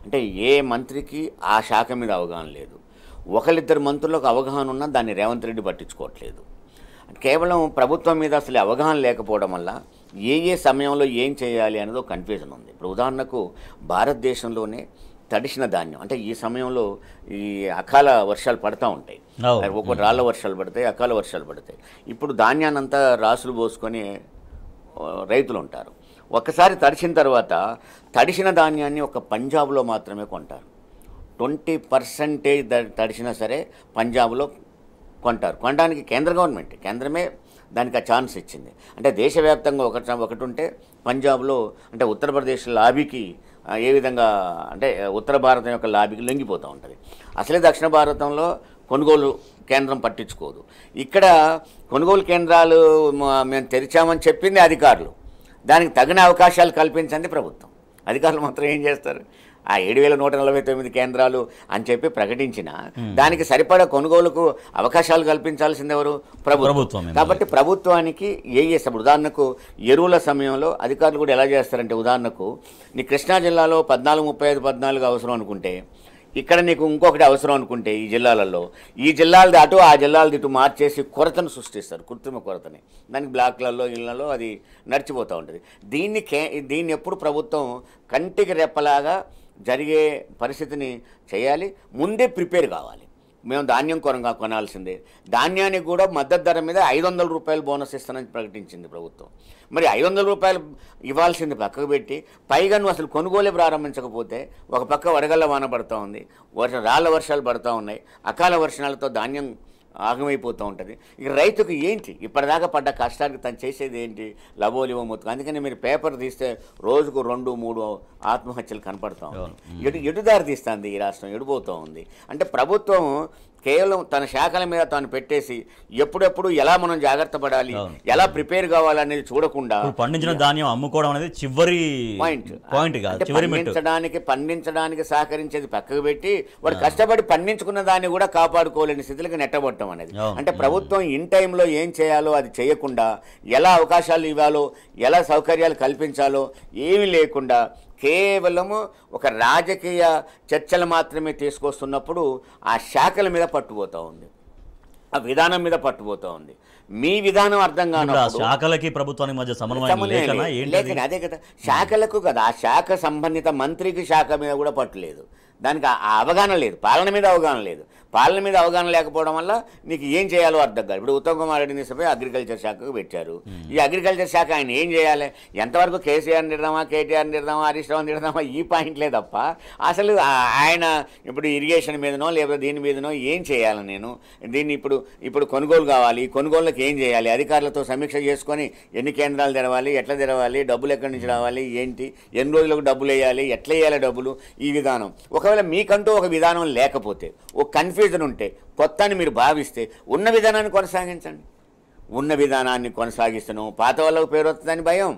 అంటే ఏ మంత్రికి ఆ శాఖ మీద అవగాహన లేదు. ఒకరిద్దరు మంత్రులకు అవగాహన ఉన్నా దాన్ని రేవంత్ రెడ్డి పట్టించుకోవట్లేదు. కేవలం ప్రభుత్వం మీద అసలు అవగాహన లేకపోవడం వల్ల ఏ సమయంలో ఏం చేయాలి అనేది ఒక కన్ఫ్యూజన్ ఉంది. ఇప్పుడు ఉదాహరణకు భారతదేశంలోనే తడిసిన ధాన్యం, అంటే ఈ సమయంలో ఈ అకాల వర్షాలు పడుతూ ఉంటాయి, ఒక్కొక్క రాళ్ళ వర్షాలు పడతాయి, అకాల వర్షాలు పడతాయి. ఇప్పుడు ధాన్యాన్నంతా రాసులు పోసుకొని రైతులు ఉంటారు. ఒక్కసారి తడిసిన తర్వాత తడిసిన ధాన్యాన్ని ఒక పంజాబ్లో మాత్రమే కొంటారు. 20% తడిసినా సరే పంజాబ్లో కొంటారు. కొనడానికి కేంద్రమే దానికి ఆ ఛాన్స్ ఇచ్చింది. అంటే దేశవ్యాప్తంగా ఒకటి ఉంటే పంజాబ్లో, అంటే ఉత్తరప్రదేశ్ లాబీకి ఏ విధంగా అంటే ఉత్తర భారతం యొక్క లాబీకి లొంగిపోతూ ఉంటుంది. అసలే దక్షిణ భారతంలో కొనుగోలు కేంద్రం పట్టించుకోదు. ఇక్కడ కొనుగోలు కేంద్రాలు మేము తెరిచామని చెప్పింది అధికారులు, దానికి తగిన అవకాశాలు కల్పించండి ప్రభుత్వం. అధికారులు మాత్రం ఏం చేస్తారు, ఆ 7,149 కేంద్రాలు అని చెప్పి ప్రకటించిన దానికి సరిపడా కొనుగోలుకు అవకాశాలు కల్పించాల్సింది ఎవరు? ప్రభుత్వం. కాబట్టి ప్రభుత్వానికి చేస్తారు. ఉదాహరణకు ఎరువుల సమయంలో అధికారులు కూడా ఎలా చేస్తారంటే, ఉదాహరణకు నీ కృష్ణా జిల్లాలో 14-35-14 అవసరం అనుకుంటే, ఇక్కడ నీకు ఇంకొకటి అవసరం అనుకుంటే ఈ జిల్లాలది అటు ఆ జిల్లాలది ఇటు మార్చేసి కొరతను సృష్టిస్తారు, కృత్రిమ కొరతని. దానికి బ్లాక్లలో ఇళ్లలో అది నడిచిపోతూ ఉంటుంది. దీన్ని ఎప్పుడు ప్రభుత్వం కంటికి రెప్పలాగా జరిగే పరిస్థితిని చేయాలి. ముందే ప్రిపేర్ కావాలి. మేము ధాన్యం కొనాల్సిందే. ధాన్యానికి కూడా మద్దతు ధర మీద 500 రూపాయలు బోనస్ ఇస్తానని ప్రకటించింది ప్రభుత్వం. మరి 500 రూపాయలు ఇవ్వాల్సింది పక్కకు పెట్టి, పైగా నువ్వు అసలు కొనుగోలే ప్రారంభించకపోతే, ఒక పక్క వడగళ్ళ వాన పడుతూ ఉంది, రాళ్ళ వర్షాలు పడుతూ ఉన్నాయి, అకాల వర్షాలతో ధాన్యం ఆగమైపోతూ ఉంటుంది. ఇక రైతుకు ఏంటి? ఇప్పటిదాకా పడ్డ కష్టానికి తను చేసేది ఏంటి? లబోలివో మొత్తం. అందుకని మీరు పేపర్ తీస్తే రోజుకు 2-3 ఆత్మహత్యలు కనపడతా ఉన్నాయి. ఎటుదారి తీస్తుంది ఈ రాష్ట్రం, ఎడిపోతూ ఉంది. అంటే ప్రభుత్వం కేవలం తన శాఖల మీద తాను పెట్టేసి ఎప్పుడెప్పుడు ఎలా మనం జాగ్రత్త పడాలి, ఎలా ప్రిపేర్ కావాలనేది చూడకుండా పండించిన ధాన్యం అమ్ముకోవడం అనేది చివరి పాయింట్ పండించడానికి సహకరించేది పక్కకు పెట్టి వాడు కష్టపడి పండించుకున్న దాన్ని కూడా కాపాడుకోలేని స్థితికి నెట్టబట్టడం అనేది. అంటే ప్రభుత్వం ఇన్ టైంలో ఏం చేయాలో అది చేయకుండా, ఎలా అవకాశాలు ఇవ్వాలో, ఎలా సౌకర్యాలు కల్పించాలో ఏమీ లేకుండా కేవలము ఒక రాజకీయ చర్చలు మాత్రమే తీసుకొస్తున్నప్పుడు ఆ శాఖల మీద పట్టుపోతూ ఉంది, ఆ విధానం మీద పట్టుపోతూ ఉంది. మీ విధానం అర్థం కానప్పుడు శాఖలకి ప్రభుత్వానికి మధ్య సమన్వయం అదే కదా, శాఖలకు కదా, ఆ శాఖ సంబంధిత మంత్రికి శాఖ మీద కూడా పట్టులేదు. దానికి అవగాహన లేదు, పాలన మీద అవగాహన లేదు. పాలన మీద అవగాహన లేకపోవడం వల్ల నీకు ఏం చేయాలో అర్థం కాదు. ఇప్పుడు ఉత్తమ్ కుమార్ రెడ్డిని తీసుకుపోయి అగ్రికల్చర్ శాఖకు పెట్టారు. ఈ అగ్రికల్చర్ శాఖ ఆయన ఏం చేయాలి? ఎంతవరకు కేసీఆర్ తిడదామా, కేటీఆర్ తిడదామా, హరీష్ రావు తిడదామా, ఈ పాయింట్లే తప్ప అసలు ఆయన ఇప్పుడు ఇరిగేషన్ మీదనో లేకపోతే దీని మీదనో ఏం చేయాలి? నేను దీన్ని ఇప్పుడు కొనుగోలు కావాలి, కొనుగోలుకి ఏం చేయాలి? అధికారులతో సమీక్ష చేసుకొని ఎన్ని కేంద్రాలు తెరవాలి, ఎట్లా తెరవాలి, డబ్బులు ఎక్కడి నుంచి రావాలి, ఏంటి, ఎన్ని రోజులకు డబ్బులు వేయాలి, ఎట్లా వేయాలి డబ్బులు, ఈ విధానం. ఒకవేళ మీకంటూ ఒక విధానం లేకపోతే, ఒక కన్ఫ్యూజన్ ఉంటే, కొత్త అని మీరు భావిస్తే ఉన్న విధానాన్ని కొనసాగించండి. ఉన్న విధానాన్ని కొనసాగిస్తున్నాం, పాత వాళ్ళకు పేరు వస్తుందని భయం,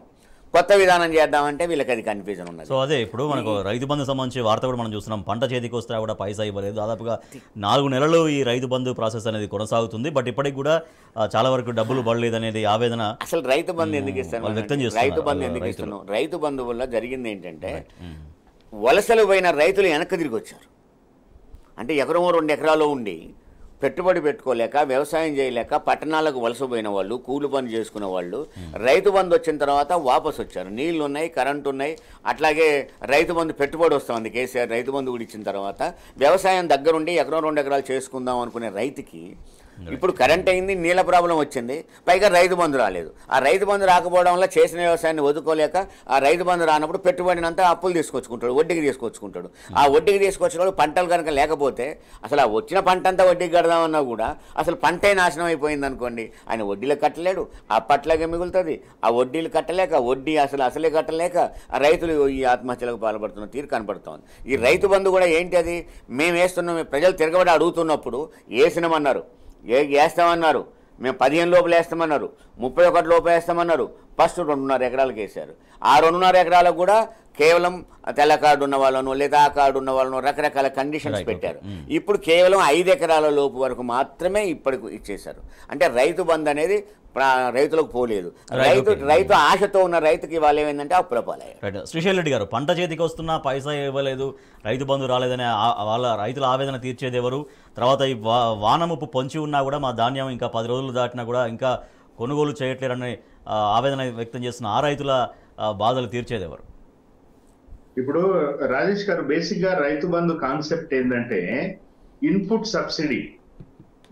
కొత్త విధానం చేద్దామంటే వీళ్ళకి అది కన్ఫ్యూజన్ ఉన్నది. సో అదే ఇప్పుడు మనకు రైతు బంధు సంబంధించి వార్త కూడా మనం చూస్తున్నాం. పంట చేతికి వస్తే కూడా పైసా ఇవ్వలేదు. దాదాపుగా 4 నెలలు ఈ రైతు బంధు ప్రాసెస్ అనేది కొనసాగుతుంది. బట్ ఇప్పటికి కూడా చాలా వరకు డబ్బులు పడలేదు అనేది ఆవేదన. అసలు రైతు బంధు ఎందుకు ఇస్తాను, రైతు బంధు ఎందుకు ఇస్తున్నాం? రైతు బంధు వల్ల జరిగింది ఏంటంటే, వలసలు పోయిన రైతులు వెనక్కి తిరిగి వచ్చారు. అంటే ఎకరమో 2 ఎకరాలు ఉండి పెట్టుబడి పెట్టుకోలేక, వ్యవసాయం చేయలేక పట్టణాలకు వలసపోయిన వాళ్ళు, కూలి పని చేసుకునే వాళ్ళు రైతు బంధు వచ్చిన తర్వాత వాపసు వచ్చారు. నీళ్లు ఉన్నాయి, కరెంటు ఉన్నాయి, అట్లాగే రైతు బంధు పెట్టుబడి వస్తుంది. కేసీఆర్ రైతు బంధు కూడా ఇచ్చిన తర్వాత వ్యవసాయం దగ్గరుండి ఎకరం 2 ఎకరాలు చేసుకుందాం అనుకునే రైతుకి ఇప్పుడు కరెంట్ అయింది, నీళ్ళ ప్రాబ్లం వచ్చింది, పైగా రైతు బంధు రాలేదు. ఆ రైతు బంధు రాకపోవడం వల్ల చేసిన వ్యవసాయాన్ని వదుకోలేక ఆ రైతు బంధు రానప్పుడు పెట్టుబడినంతా అప్పులు తీసుకొచ్చుకుంటాడు, వడ్డీకి తీసుకొచ్చుకుంటాడు. ఆ వడ్డీకి తీసుకొచ్చినప్పుడు పంటలు కనుక లేకపోతే అసలు ఆ వచ్చిన పంట అంతా వడ్డీకి కడదామన్నా కూడా అసలు పంటే నాశనం అయిపోయింది అనుకోండి, ఆయన వడ్డీలు కట్టలేడు, అప్పట్లాగే మిగులుతుంది. ఆ వడ్డీలు కట్టలేక, వడ్డీ అసలే కట్టలేక ఆ రైతులు ఈ ఆత్మహత్యలకు పాల్పడుతున్న తీరు కనపడుతోంది. ఈ రైతు బంధు కూడా ఏంటి, అది మేము వేస్తున్నాం, ప్రజలు తిరగబడి అడుగుతున్నప్పుడు వేసినామన్నారు, వేస్తామన్నారు, మేము 15 లోపల వేస్తామన్నారు, 31 లోపల వేస్తామన్నారు. ఫస్ట్ 2.5 ఎకరాలకు వేశారు. ఆ 2.5 ఎకరాలకు కూడా కేవలం తెల్ల కార్డు ఉన్న వాళ్ళను లేదా ఆ కార్డు ఉన్న వాళ్ళను రకరకాల కండిషన్స్ పెట్టారు. ఇప్పుడు కేవలం 5 ఎకరాల లోపు వరకు మాత్రమే ఇప్పటికి ఇచ్చేశారు. అంటే రైతు బంధు అనేది రైతులకు పోలేదు. రైతు ఆశతో ఉన్న రైతుకి వాళ్ళు ఏమైందంటే అప్పుల పాలయ్యారు. శ్రీశైల్ రెడ్డి గారు, పంట చేతికి వస్తున్నా పైసా ఇవ్వలేదు, రైతు బంధు రాలేదనే వాళ్ళ రైతుల ఆవేదన తీర్చేది ఎవరు? తర్వాత ఈ వానముప్పు పొంచి ఉన్నా కూడా మా ధాన్యం ఇంకా 10 రోజులు దాటినా కూడా ఇంకా కొనుగోలు చేయట్లేరని ఆవేదన వ్యక్తం చేస్తున్న ఆ రైతుల బాధలు తీర్చేది ఎవరు? ఇప్పుడు రాజేష్ గారు, బేసిక్ గా రైతు బంధు కాన్సెప్ట్ ఏంటంటే ఇన్పుట్ సబ్సిడీ.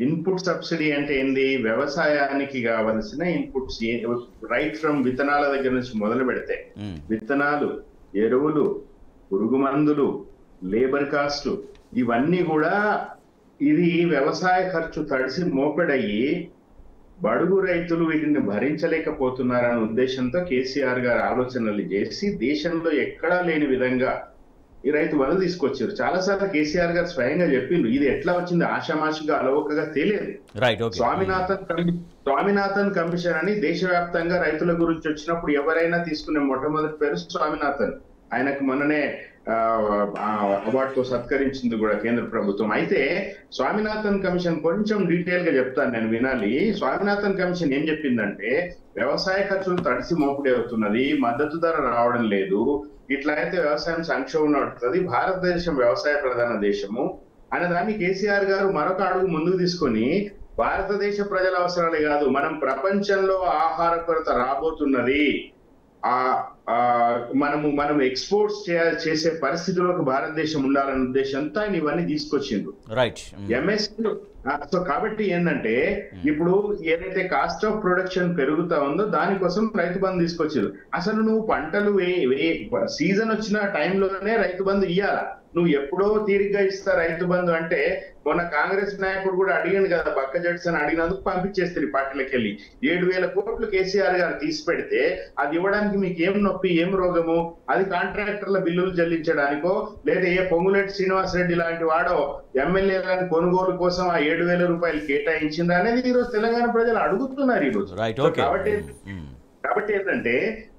ఇన్పుట్ సబ్సిడీ అంటే ఏంది? వ్యవసాయానికి కావలసిన ఇన్పుట్స్, రైట్ ఫ్రమ్ విత్తనాల దగ్గర నుంచి మొదలు పెడితే విత్తనాలు, ఎరువులు, పురుగు మందులు, లేబర్ కాస్ట్, ఇవన్నీ కూడా ఇది వ్యవసాయ ఖర్చు తడిసి మోపెడయ్యి బడుగు రైతులు వీటిని భరించలేకపోతున్నారనే ఉద్దేశంతో కేసీఆర్ గారు ఆలోచనలు చేసి దేశంలో ఎక్కడా లేని విధంగా ఈ రైతు బంధు తీసుకొచ్చారు. చాలాసార్లు కేసీఆర్ గారు స్వయంగా చెప్పిండ్రు, ఇది ఎట్లా వచ్చింది ఆషామాషిగా అలవోకగా తెలియదు. స్వామినాథన్ కమిషన్ అని దేశవ్యాప్తంగా రైతుల గురించి వచ్చినప్పుడు ఎవరైనా తీసుకునే మొట్టమొదటి పేరు స్వామినాథన్. ఆయనకు మొన్ననే అవార్డుతో సత్కరించింది కూడా కేంద్ర ప్రభుత్వం. అయితే స్వామినాథన్ కమిషన్ కొంచెం డీటెయిల్ గా చెప్తాను, నేను వినాలి. స్వామినాథన్ కమిషన్ ఏం చెప్పిందంటే వ్యవసాయ ఖర్చులు తడిసి మోపుడే అవుతున్నది, మద్దతు ధర రావడం లేదు, ఇట్లా అయితే వ్యవసాయం సంక్షోభం నడుస్తుంది, భారతదేశం వ్యవసాయ ప్రధాన దేశము అనేదాన్ని కేసీఆర్ గారు మరొక అడుగు ముందుకు తీసుకొని భారతదేశ ప్రజల అవసరాలే కాదు, మనం ప్రపంచంలో ఆహార కొరత రాబోతున్నది, మనం ఎక్స్పోర్ట్స్ చేసే పరిస్థితుల్లోకి భారతదేశం ఉండాలనే ఉద్దేశంతో ఆయన ఇవన్నీ తీసుకొచ్చిండ్రు. రైట్. ఎంఎస్పీ. సో కాబట్టి ఏంటంటే ఇప్పుడు ఏదైతే కాస్ట్ ఆఫ్ ప్రొడక్షన్ పెరుగుతా ఉందో దానికోసం రైతు బంధు తీసుకొచ్చారు. అసలు నువ్వు పంటలు సీజన్ వచ్చిన టైంలోనే రైతు బంధు ఇయ్యాలా, నువ్వు ఎప్పుడో తీరిగ్గా ఇస్తా రైతు బంధు అంటే మొన్న కాంగ్రెస్ నాయకుడు కూడా అడిగాను కదా, బక్క జడ్సన్ అడిగినందుకు పంపించేస్తారు పార్టీలకు వెళ్ళి. 7,000 కోట్లు కేసీఆర్ గారు తీసి పెడితే అది ఇవ్వడానికి మీకు ఏం నొప్పి, ఏం రోగము? అది కాంట్రాక్టర్ల బిల్లులు చెల్లించడానికో లేదా ఏ పొంగులేటి శ్రీనివాసరెడ్డి లాంటి వాడో ఎమ్మెల్యేలను కొనుగోలు కోసం ఆ 7,000 రూపాయలు కేటాయించిందా అనేది ఈ రోజు తెలంగాణ ప్రజలు అడుగుతున్నారు ఈ రోజు. కాబట్టి ఏంటంటే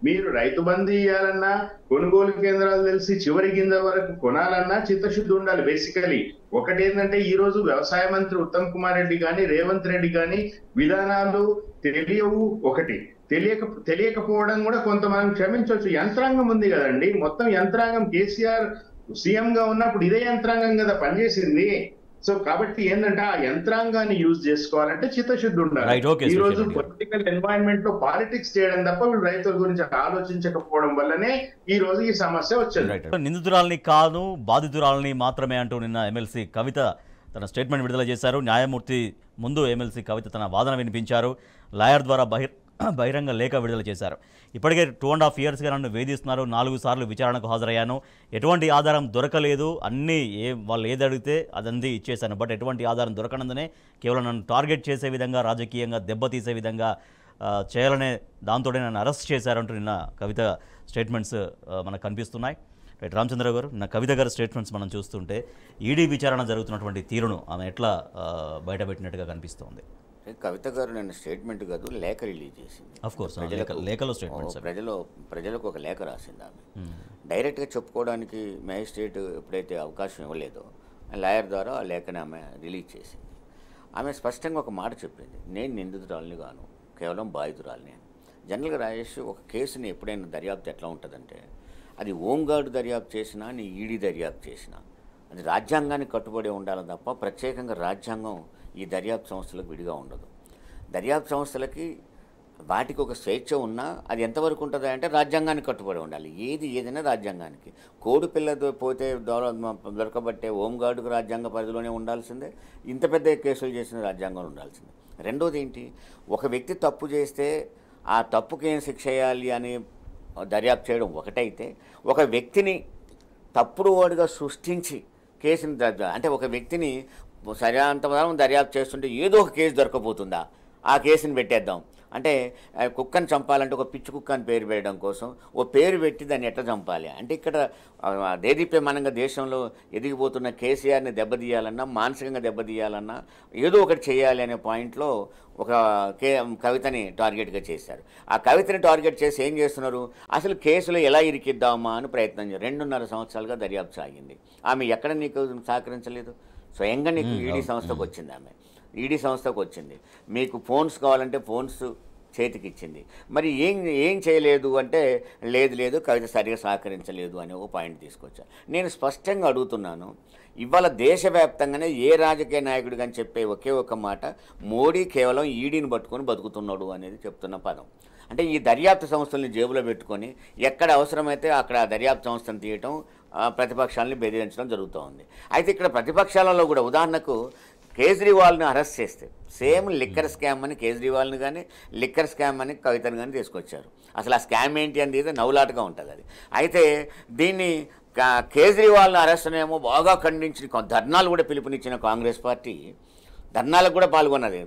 మీరు రైతు బంధు ఇవ్వాలన్నా, కొనుగోలు కేంద్రాలు తెలిసి చివరి గింజ వరకు కొనాలన్నా చిత్తశుద్ధి ఉండాలి. బేసికలీ ఒకటి ఏంటంటే ఈ రోజు వ్యవసాయ మంత్రి ఉత్తమ్ కుమార్ రెడ్డి కానీ రేవంత్ రెడ్డి కానీ విధానాలు తెలియవు. ఒకటి తెలియకపోవడం కూడా కొంత మనం క్షమించవచ్చు. యంత్రాంగం ఉంది కదండి, మొత్తం యంత్రాంగం కేసీఆర్ సీఎం గా ఉన్నప్పుడు ఇదే యంత్రాంగం కదా పనిచేసింది. సో కాబట్టి ఏంటంటే ఆ యంత్రాంగాన్ని యూజ్ చేసుకోవాలంటే చిత్తశుద్ధి ఉండాలి. ఈ రోజు పొలిటికల్ ఎన్వైరన్మెంట్ లో పాలిటిక్స్ చేయడం తప్ప వీళ్ళు రైతుల గురించి ఆలోచించకపోవడం వల్లనే ఈ రోజు ఈ సమస్య వచ్చింది. నిందితురాలని కాదు బాధితురాలని మాత్రమే అంటూ నిన్న ఎమ్మెల్సీ కవిత తన స్టేట్మెంట్ విడుదల చేశారు. న్యాయమూర్తి ముందు ఎమ్మెల్సీ కవిత తన వాదన వినిపించారు. లాయర్ ద్వారా బహిరంగ లేఖ విడుదల చేశారు. ఇప్పటికే 2.5 yearsగా నన్ను వేధిస్తున్నారు, 4 సార్లు విచారణకు హాజరయ్యాను, ఎటువంటి ఆధారం దొరకలేదు, అన్నీ వాళ్ళు ఏది అడిగితే అదంతా ఇచ్చేశాను, బట్ ఎటువంటి ఆధారం దొరకనందునే కేవలం నన్ను టార్గెట్ చేసే విధంగా, రాజకీయంగా దెబ్బతీసే విధంగా చేయాలనే దాంతోనే నన్ను అరెస్ట్ చేశారంటూ నిన్న కవిత స్టేట్మెంట్స్ మనకు కనిపిస్తున్నాయి. రైట్ రామచంద్ర గారు, నిన్న కవిత గారి స్టేట్మెంట్స్ మనం చూస్తుంటే ఈడీ విచారణ జరుగుతున్నటువంటి తీరును ఆమె ఎట్లా బయటపెట్టినట్టుగా కనిపిస్తోంది? కవిత గారు నిన్న స్టేట్మెంట్ కాదు, లేఖ రిలీజ్ చేసింది. లేఖలో స్టేట్మెంట్స్ ప్రజలకు ఒక లేఖ రాసింది ఆమె. డైరెక్ట్గా చెప్పుకోవడానికి మ్యాజిస్ట్రేట్ ఎప్పుడైతే అవకాశం ఇవ్వలేదో లాయర్ ద్వారా ఆ లేఖని ఆమె రిలీజ్ చేసింది. ఆమె స్పష్టంగా ఒక మాట చెప్పింది, నేను నిందితురాలని గాను, కేవలం బాధితురాలని. జనరల్గా రాజేష్, ఒక కేసుని ఎప్పుడైనా దర్యాప్తు ఎట్లా ఉంటుందంటే అది హోంగార్డు దర్యాప్తు చేసినా, నీ ఈడీ దర్యాప్తు చేసినా అది రాజ్యాంగానికి కట్టుబడి ఉండాలి తప్ప ప్రత్యేకంగా రాజ్యాంగం ఈ దర్యాప్తు సంస్థలకు విడిగా ఉండదు. దర్యాప్తు సంస్థలకి వాటికి ఒక స్వేచ్ఛ ఉన్నా అది ఎంతవరకు ఉంటుంది అంటే రాజ్యాంగానికి కట్టుబడి ఉండాలి. ఏదైనా రాజ్యాంగానికి. కోడి పిల్ల పోతే దొరకబట్టే హోంగార్డుకు రాజ్యాంగ పరిధిలోనే ఉండాల్సిందే, ఇంత పెద్ద కేసులు చేసిన రాజ్యాంగంలో ఉండాల్సిందే. రెండోది ఏంటి, ఒక వ్యక్తి తప్పు చేస్తే ఆ తప్పుకి ఏం శిక్ష చేయాలి అని దర్యాప్తు చేయడం ఒకటైతే, ఒక వ్యక్తిని తప్పుడు వాడిగా సృష్టించి కేసుని అంటే ఒక వ్యక్తిని సరినంతవరం దర్యాప్తు చేస్తుంటే ఏదో ఒక కేసు దొరకపోతుందా, ఆ కేసుని పెట్టేద్దాం అంటే కుక్కని చంపాలంటే ఒక పిచ్చి కుక్క అని పేరు పెట్టడం కోసం ఓ పేరు పెట్టి దాన్ని ఎట్లా చంపాలి అంటే, ఇక్కడ దేదీప్యమానంగా దేశంలో ఎదిగిపోతున్న కేసీఆర్ని దెబ్బతీయాలన్నా, మానసికంగా దెబ్బతీయాలన్నా ఏదో ఒకటి చేయాలి అనే పాయింట్లో ఒక కవితని టార్గెట్గా చేశారు. ఆ కవితని టార్గెట్ చేసి ఏం చేస్తున్నారు, అసలు కేసులో ఎలా ఇరికిద్దామా అని ప్రయత్నం చేశారు. 2.5 సంవత్సరాలుగా దర్యాప్తు సాగింది. ఆమె ఎక్కడ నీకు సహకరించలేదు, స్వయంగా నీకు ఈడీ సంస్థకు వచ్చింది. ఆమె ఈడీ సంస్థకు వచ్చింది, మీకు ఫోన్స్ కావాలంటే ఫోన్స్ చేతికి ఇచ్చింది. మరి ఏం చేయలేదు అంటే లేదు కవిత సరిగా సహకరించలేదు అనే ఒక పాయింట్ తీసుకొచ్చారు. నేను స్పష్టంగా అడుగుతున్నాను, ఇవాళ దేశవ్యాప్తంగానే ఏ రాజకీయ నాయకుడు కానీ చెప్పే ఒకే ఒక మాట, మోడీ కేవలం ఈడీని పట్టుకొని బతుకుతున్నాడు అనేది చెప్తున్న పదం. అంటే ఈ దర్యాప్తు సంస్థల్ని జేబులో పెట్టుకొని ఎక్కడ అవసరమైతే అక్కడ దర్యాప్తు సంస్థను తీయటం, ప్రతిపక్షాలని బెదిరించడం జరుగుతూ ఉంది. అయితే ఇక్కడ ప్రతిపక్షాలలో కూడా ఉదాహరణకు కేజ్రీవాల్ని అరెస్ట్ చేస్తే సేమ్ లిక్కర్ స్కామ్ అని కేజ్రీవాల్ని కానీ, లిక్కర్ స్కామ్ అని కవితను కానీ తీసుకొచ్చారు. అసలు ఆ స్కామ్ ఏంటి అనేది నవ్వులాటగా ఉంటుంది అది. అయితే దీన్ని కేజ్రీవాల్ని అరెస్ట్ అనేమో బాగా ఖండించి ధర్నాలు కూడా పిలుపునిచ్చిన కాంగ్రెస్ పార్టీ ధర్నాలకు కూడా పాల్గొన్నది.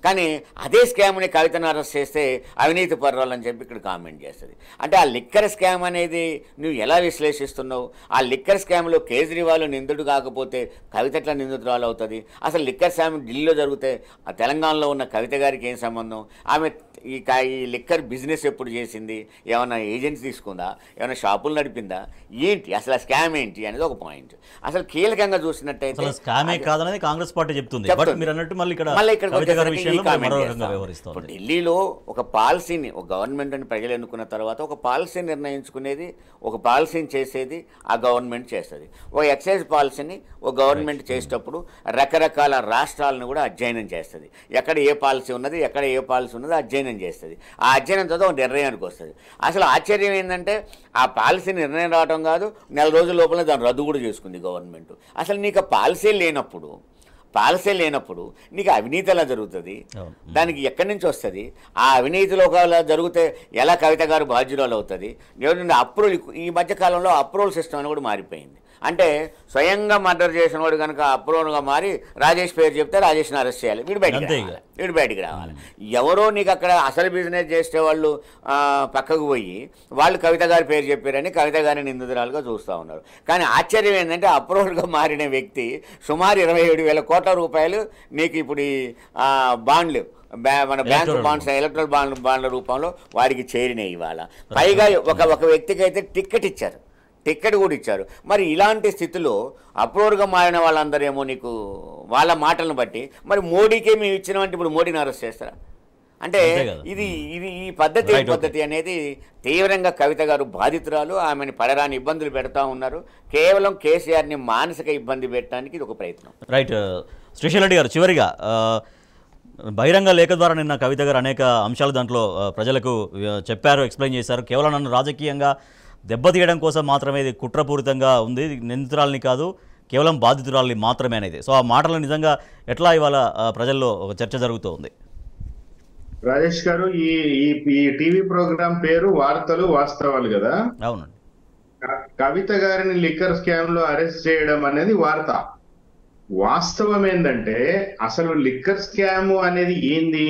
కానీ అదే స్కామ్ని కవితను అరెస్ట్ చేస్తే అవినీతి పర్వాలని అని చెప్పి ఇక్కడ కామెంట్ చేస్తుంది. అంటే ఆ లిక్కర్ స్కామ్ అనేది నువ్వు ఎలా విశ్లేషిస్తున్నావు? ఆ లిక్కర్ స్కామ్లో కేజ్రీవాల్ నిందుడు కాకపోతే కవిత ఎట్లా నిందితురాలు అవుతుంది? అసలు లిక్కర్ స్కామ్ ఢిల్లీలో జరిగితే ఆ తెలంగాణలో ఉన్న కవిత గారికి ఏం సంబంధం? ఆమె ఈ లిక్కర్ బిజినెస్ ఎప్పుడు చేసింది, ఏమైనా ఏజెన్సీ తీసుకుందా, ఏమైనా షాపులు నడిపిందా, ఏంటి అసలు ఆ స్కామ్ ఏంటి అనేది ఒక పాయింట్. అసలు కీలకంగా చూసినట్టయితే స్కామే కాదనేది కాంగ్రెస్ పార్టీ చెప్తుంది. బట్ మీరు అన్నట్టు మళ్ళీ ఇక్కడ ఇక్కడికి కవిత గారి వచ్చేసరికి విషయంలో ఈ కామెంట్ మరో చేస్తా. రకంగా వ్యవహరిస్తోంది. ఇప్పుడు ఢిల్లీలో ఒక పాలసీని, ఒక గవర్నమెంట్ అని ప్రజలు ఎన్నుకున్న తర్వాత ఒక పాలసీ నిర్ణయించుకునేది, ఒక పాలసీని చేసేది ఆ గవర్నమెంట్ చేస్తుంది. ఒక ఎక్సైజ్ పాలసీని ఒక గవర్నమెంట్ చేసేటప్పుడు రకరకాల రాష్ట్రాలను కూడా అధ్యయనం చేస్తుంది. ఎక్కడ ఏ పాలసీ ఉన్నది, ఎక్కడ ఏ పాలసీ ఉన్నది అధ్యయనం చేస్తుంది. ఆ అధ్యయనం తర్వాత ఒక నిర్ణయానికి వస్తుంది. అసలు ఆశ్చర్యం ఏంటంటే ఆ పాలసీ నిర్ణయం రావడం కాదు, నెల రోజుల లోపల దాన్ని రద్దు కూడా చేసుకుంది గవర్నమెంట్. అసలు నీకు ఆ పాలసీ లేనప్పుడు నీకు అవినీతి ఎలా జరుగుతుంది, దానికి ఎక్కడి నుంచి వస్తుంది, ఆ అవినీతిలో ఒకవేళ జరిగితే ఎలా కవిత గారు బాధ్యురాలు అవుతుంది. అప్రూవల్, ఈ మధ్యకాలంలో అప్రూవల్ సిస్టమ్ అని కూడా మారిపోయింది. అంటే స్వయంగా మర్డర్ చేసిన వాడు కనుక అప్రూవల్గా మారి రాజేష్ పేరు చెప్తే రాజేష్ని అరెస్ట్ చేయాలి, వీడు బయటికి రావాలి. ఎవరో నీకు అక్కడ అసలు బిజినెస్ చేసే వాళ్ళు పక్కకు పోయి వాళ్ళు కవిత గారి పేరు చెప్పారని కవిత గారిని నిందితురాలుగా చూస్తూ ఉన్నారు. కానీ ఆశ్చర్యం ఏంటంటే అప్రూవల్గా మారిన వ్యక్తి సుమారు 27,000 కోట్ల రూపాయలు నీకు ఇప్పుడు ఈ బాండ్లు, మన బ్యాంకు బాండ్స్, ఎలక్ట్రల్ బాండ్ల రూపంలో వాడికి చేరినాయి. ఇవాళ పైగా ఒక వ్యక్తికి అయితే టిక్కెట్ కూడా ఇచ్చారు. మరి ఇలాంటి స్థితిలో అప్రూవర్గా మారిన వాళ్ళందరేమో నీకు వాళ్ళ మాటలను బట్టి మరి మోడీకే మేము ఇచ్చినామంటే ఇప్పుడు మోడీని అరెస్ట్ చేస్తారా? అంటే ఇది ఈ పద్ధతి అనేది తీవ్రంగా కవిత గారు బాధితురాలు. ఆమెను పడరాని ఇబ్బందులు పెడతా ఉన్నారు. కేవలం కేసీఆర్ని మానసిక ఇబ్బంది పెట్టడానికి ఇది ఒక ప్రయత్నం. రైట్. శ్రీశైల్ రెడ్డి గారు, చివరిగా బహిరంగ లేఖ ద్వారా నిన్న కవిత గారు అనేక అంశాలు దాంట్లో ప్రజలకు చెప్పారు, ఎక్స్ప్లెయిన్ చేశారు. కేవలం నన్ను రాజకీయంగా దెబ్బతీయడం కోసం మాత్రమే ఇది కుట్రపూరితంగా ఉంది, నిందితురాలని కాదు, కేవలం బాధితురాలని మాత్రమే అనేది. సో ఆ మాటలు నిజంగా ఎట్లా ఇవాళ ప్రజల్లో ఒక చర్చ జరుగుతూ ఉంది? రాజేష్ గారు, ఈ టీవీ ప్రోగ్రాం పేరు వార్తలు వాస్తవాలు కదా. అవునండి. కవిత గారిని లిక్కర్ స్కామ్ లో అరెస్ట్ చేయడం అనేది వార్త. వాస్తవం ఏంటంటే అసలు లిక్కర్ స్కామ్ అనేది ఏంది?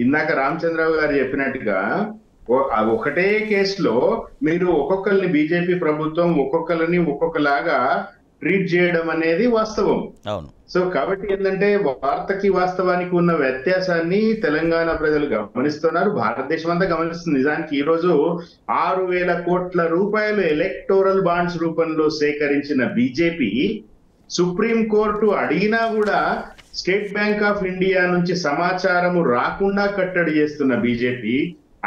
ఇందాక రామచంద్రరావు గారు చెప్పినట్టుగా ఒకటే కేసులో మీరు ఒక్కొక్కరిని, బీజేపీ ప్రభుత్వం ఒక్కొక్కరిని ఒక్కొక్కలాగా ట్రీట్ చేయడం అనేది వాస్తవం. అవును. సో కాబట్టి ఏంటంటే వార్తకి వాస్తవానికి ఉన్న వ్యత్యాసాన్ని తెలంగాణ ప్రజలు గమనిస్తున్నారు, భారతదేశం అంతా గమనిస్తుంది. నిజానికి ఈ రోజు 6,000 కోట్ల రూపాయలు ఎలక్టోరల్ బాండ్స్ రూపంలో సేకరించిన బీజేపీ సుప్రీం కోర్టు అడిగినా కూడా స్టేట్ బ్యాంక్ ఆఫ్ ఇండియా నుంచి సమాచారము రాకుండా కట్టడి చేస్తున్న బీజేపీ,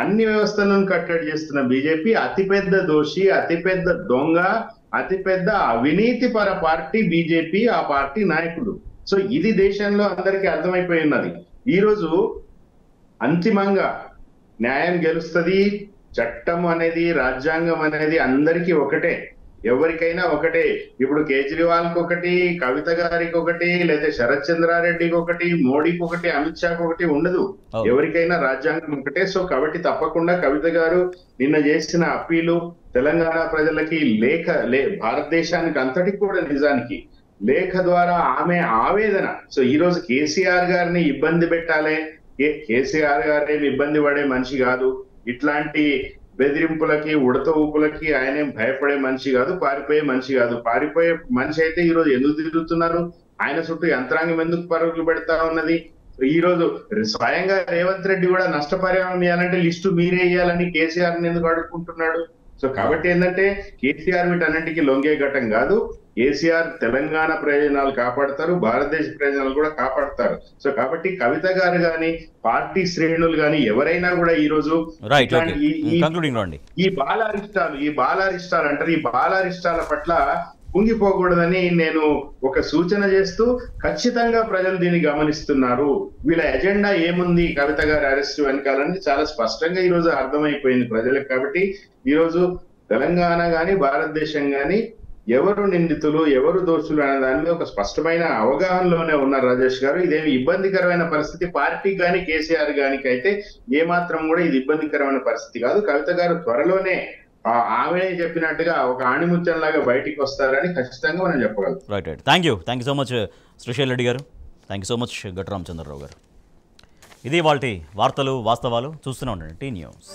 అన్ని వ్యవస్థలను కట్టడి చేస్తున్న బీజేపీ అతిపెద్ద దోషి, అతిపెద్ద దొంగ, అతిపెద్ద అవినీతి పర పార్టీ బీజేపీ, ఆ పార్టీ నాయకుడు. సో ఇది దేశంలో అందరికీ అర్థమైపోయి ఉన్నది. ఈ రోజు అంతిమంగా న్యాయం గెలుస్తుంది. చట్టం అనేది, రాజ్యాంగం అనేది అందరికీ ఒకటే, ఎవరికైనా ఒకటే. ఇప్పుడు కేజ్రీవాల్కి ఒకటి, కవిత గారికి ఒకటి, లేదా శరత్ చంద్రారెడ్డికి ఒకటి, మోడీకి ఒకటి, అమిత్ షాకి ఒకటి ఉండదు. ఎవరికైనా రాజ్యాంగం ఒకటే. సో కాబట్టి తప్పకుండా కవిత గారు నిన్న చేసిన అప్పీలు తెలంగాణ ప్రజలకి భారతదేశానికి అంతటికి కూడా నిజానికి లేఖ ద్వారా ఆమె ఆవేదన. సో ఈ రోజు కేసీఆర్ గారిని ఇబ్బంది పెట్టాలి, కేసీఆర్ గారేమి ఇబ్బంది పడే మనిషి కాదు, ఇట్లాంటి బెదిరింపులకి, ఉడత ఊపులకి ఆయనేం భయపడే మనిషి కాదు, పారిపోయే మనిషి కాదు. పారిపోయే మనిషి అయితే ఈ రోజు ఎందుకు తిరుగుతున్నారు? ఆయన చుట్టూ యంత్రాంగం ఎందుకు పరుగులు పెడతా ఉన్నది? ఈ రోజు స్వయంగా రేవంత్ రెడ్డి కూడా నష్టపరిహారం ఇవ్వాలంటే లిస్టు మీరే ఇవ్వాలని కేసీఆర్ ఎందుకు అడుక్కుంటున్నాడు? సో కాబట్టి ఏంటంటే కేసీఆర్ వీటన్నింటికి లొంగే ఘటం కాదు. కేసీఆర్ తెలంగాణ ప్రయోజనాలు కాపాడతారు, భారతదేశ ప్రయోజనాలు కూడా కాపాడతారు. సో కాబట్టి కవిత గారు గాని, పార్టీ శ్రేణులు గాని ఎవరైనా కూడా ఈ రోజు ఈ బాలారిష్టాలు అంటారు, ఈ బాలారిష్టాల పట్ల కుంగిపోకూడదని నేను ఒక సూచన చేస్తూ, ఖచ్చితంగా ప్రజలు దీన్ని గమనిస్తున్నారు. వీళ్ళ ఎజెండా ఏముంది కవిత గారి అరెస్ట్ వెనకాలని చాలా స్పష్టంగా ఈ రోజు అర్థమైపోయింది ప్రజలకు. కాబట్టి ఈ రోజు తెలంగాణ గాని, భారతదేశం గాని ఎవరు నిందితులు, ఎవరు దోషులు అనే దాని మీద ఒక స్పష్టమైన అవగాహనలోనే ఉన్నారు రాజేష్ గారు. ఇదేమి ఇబ్బందికరమైన పరిస్థితి పార్టీకి కానీ, కేసీఆర్ గానికి అయితే ఏమాత్రం కూడా ఇది ఇబ్బందికరమైన పరిస్థితి కాదు. కవిత గారు త్వరలోనే ఆమె చెప్పినట్టుగా ఒక ఆణిముత్యం లాగా బయటికి వస్తారని ఖచ్చితంగా మనం చెప్పగలం. Right. Thank you so much Srishail Reddy garu. Thank you so much గట్టు రామచంద్రరావు గారు. ఇది వాళ్ళ వార్తలు వాస్తవాలు. చూస్తూనే ఉండండి టీ న్యూస్.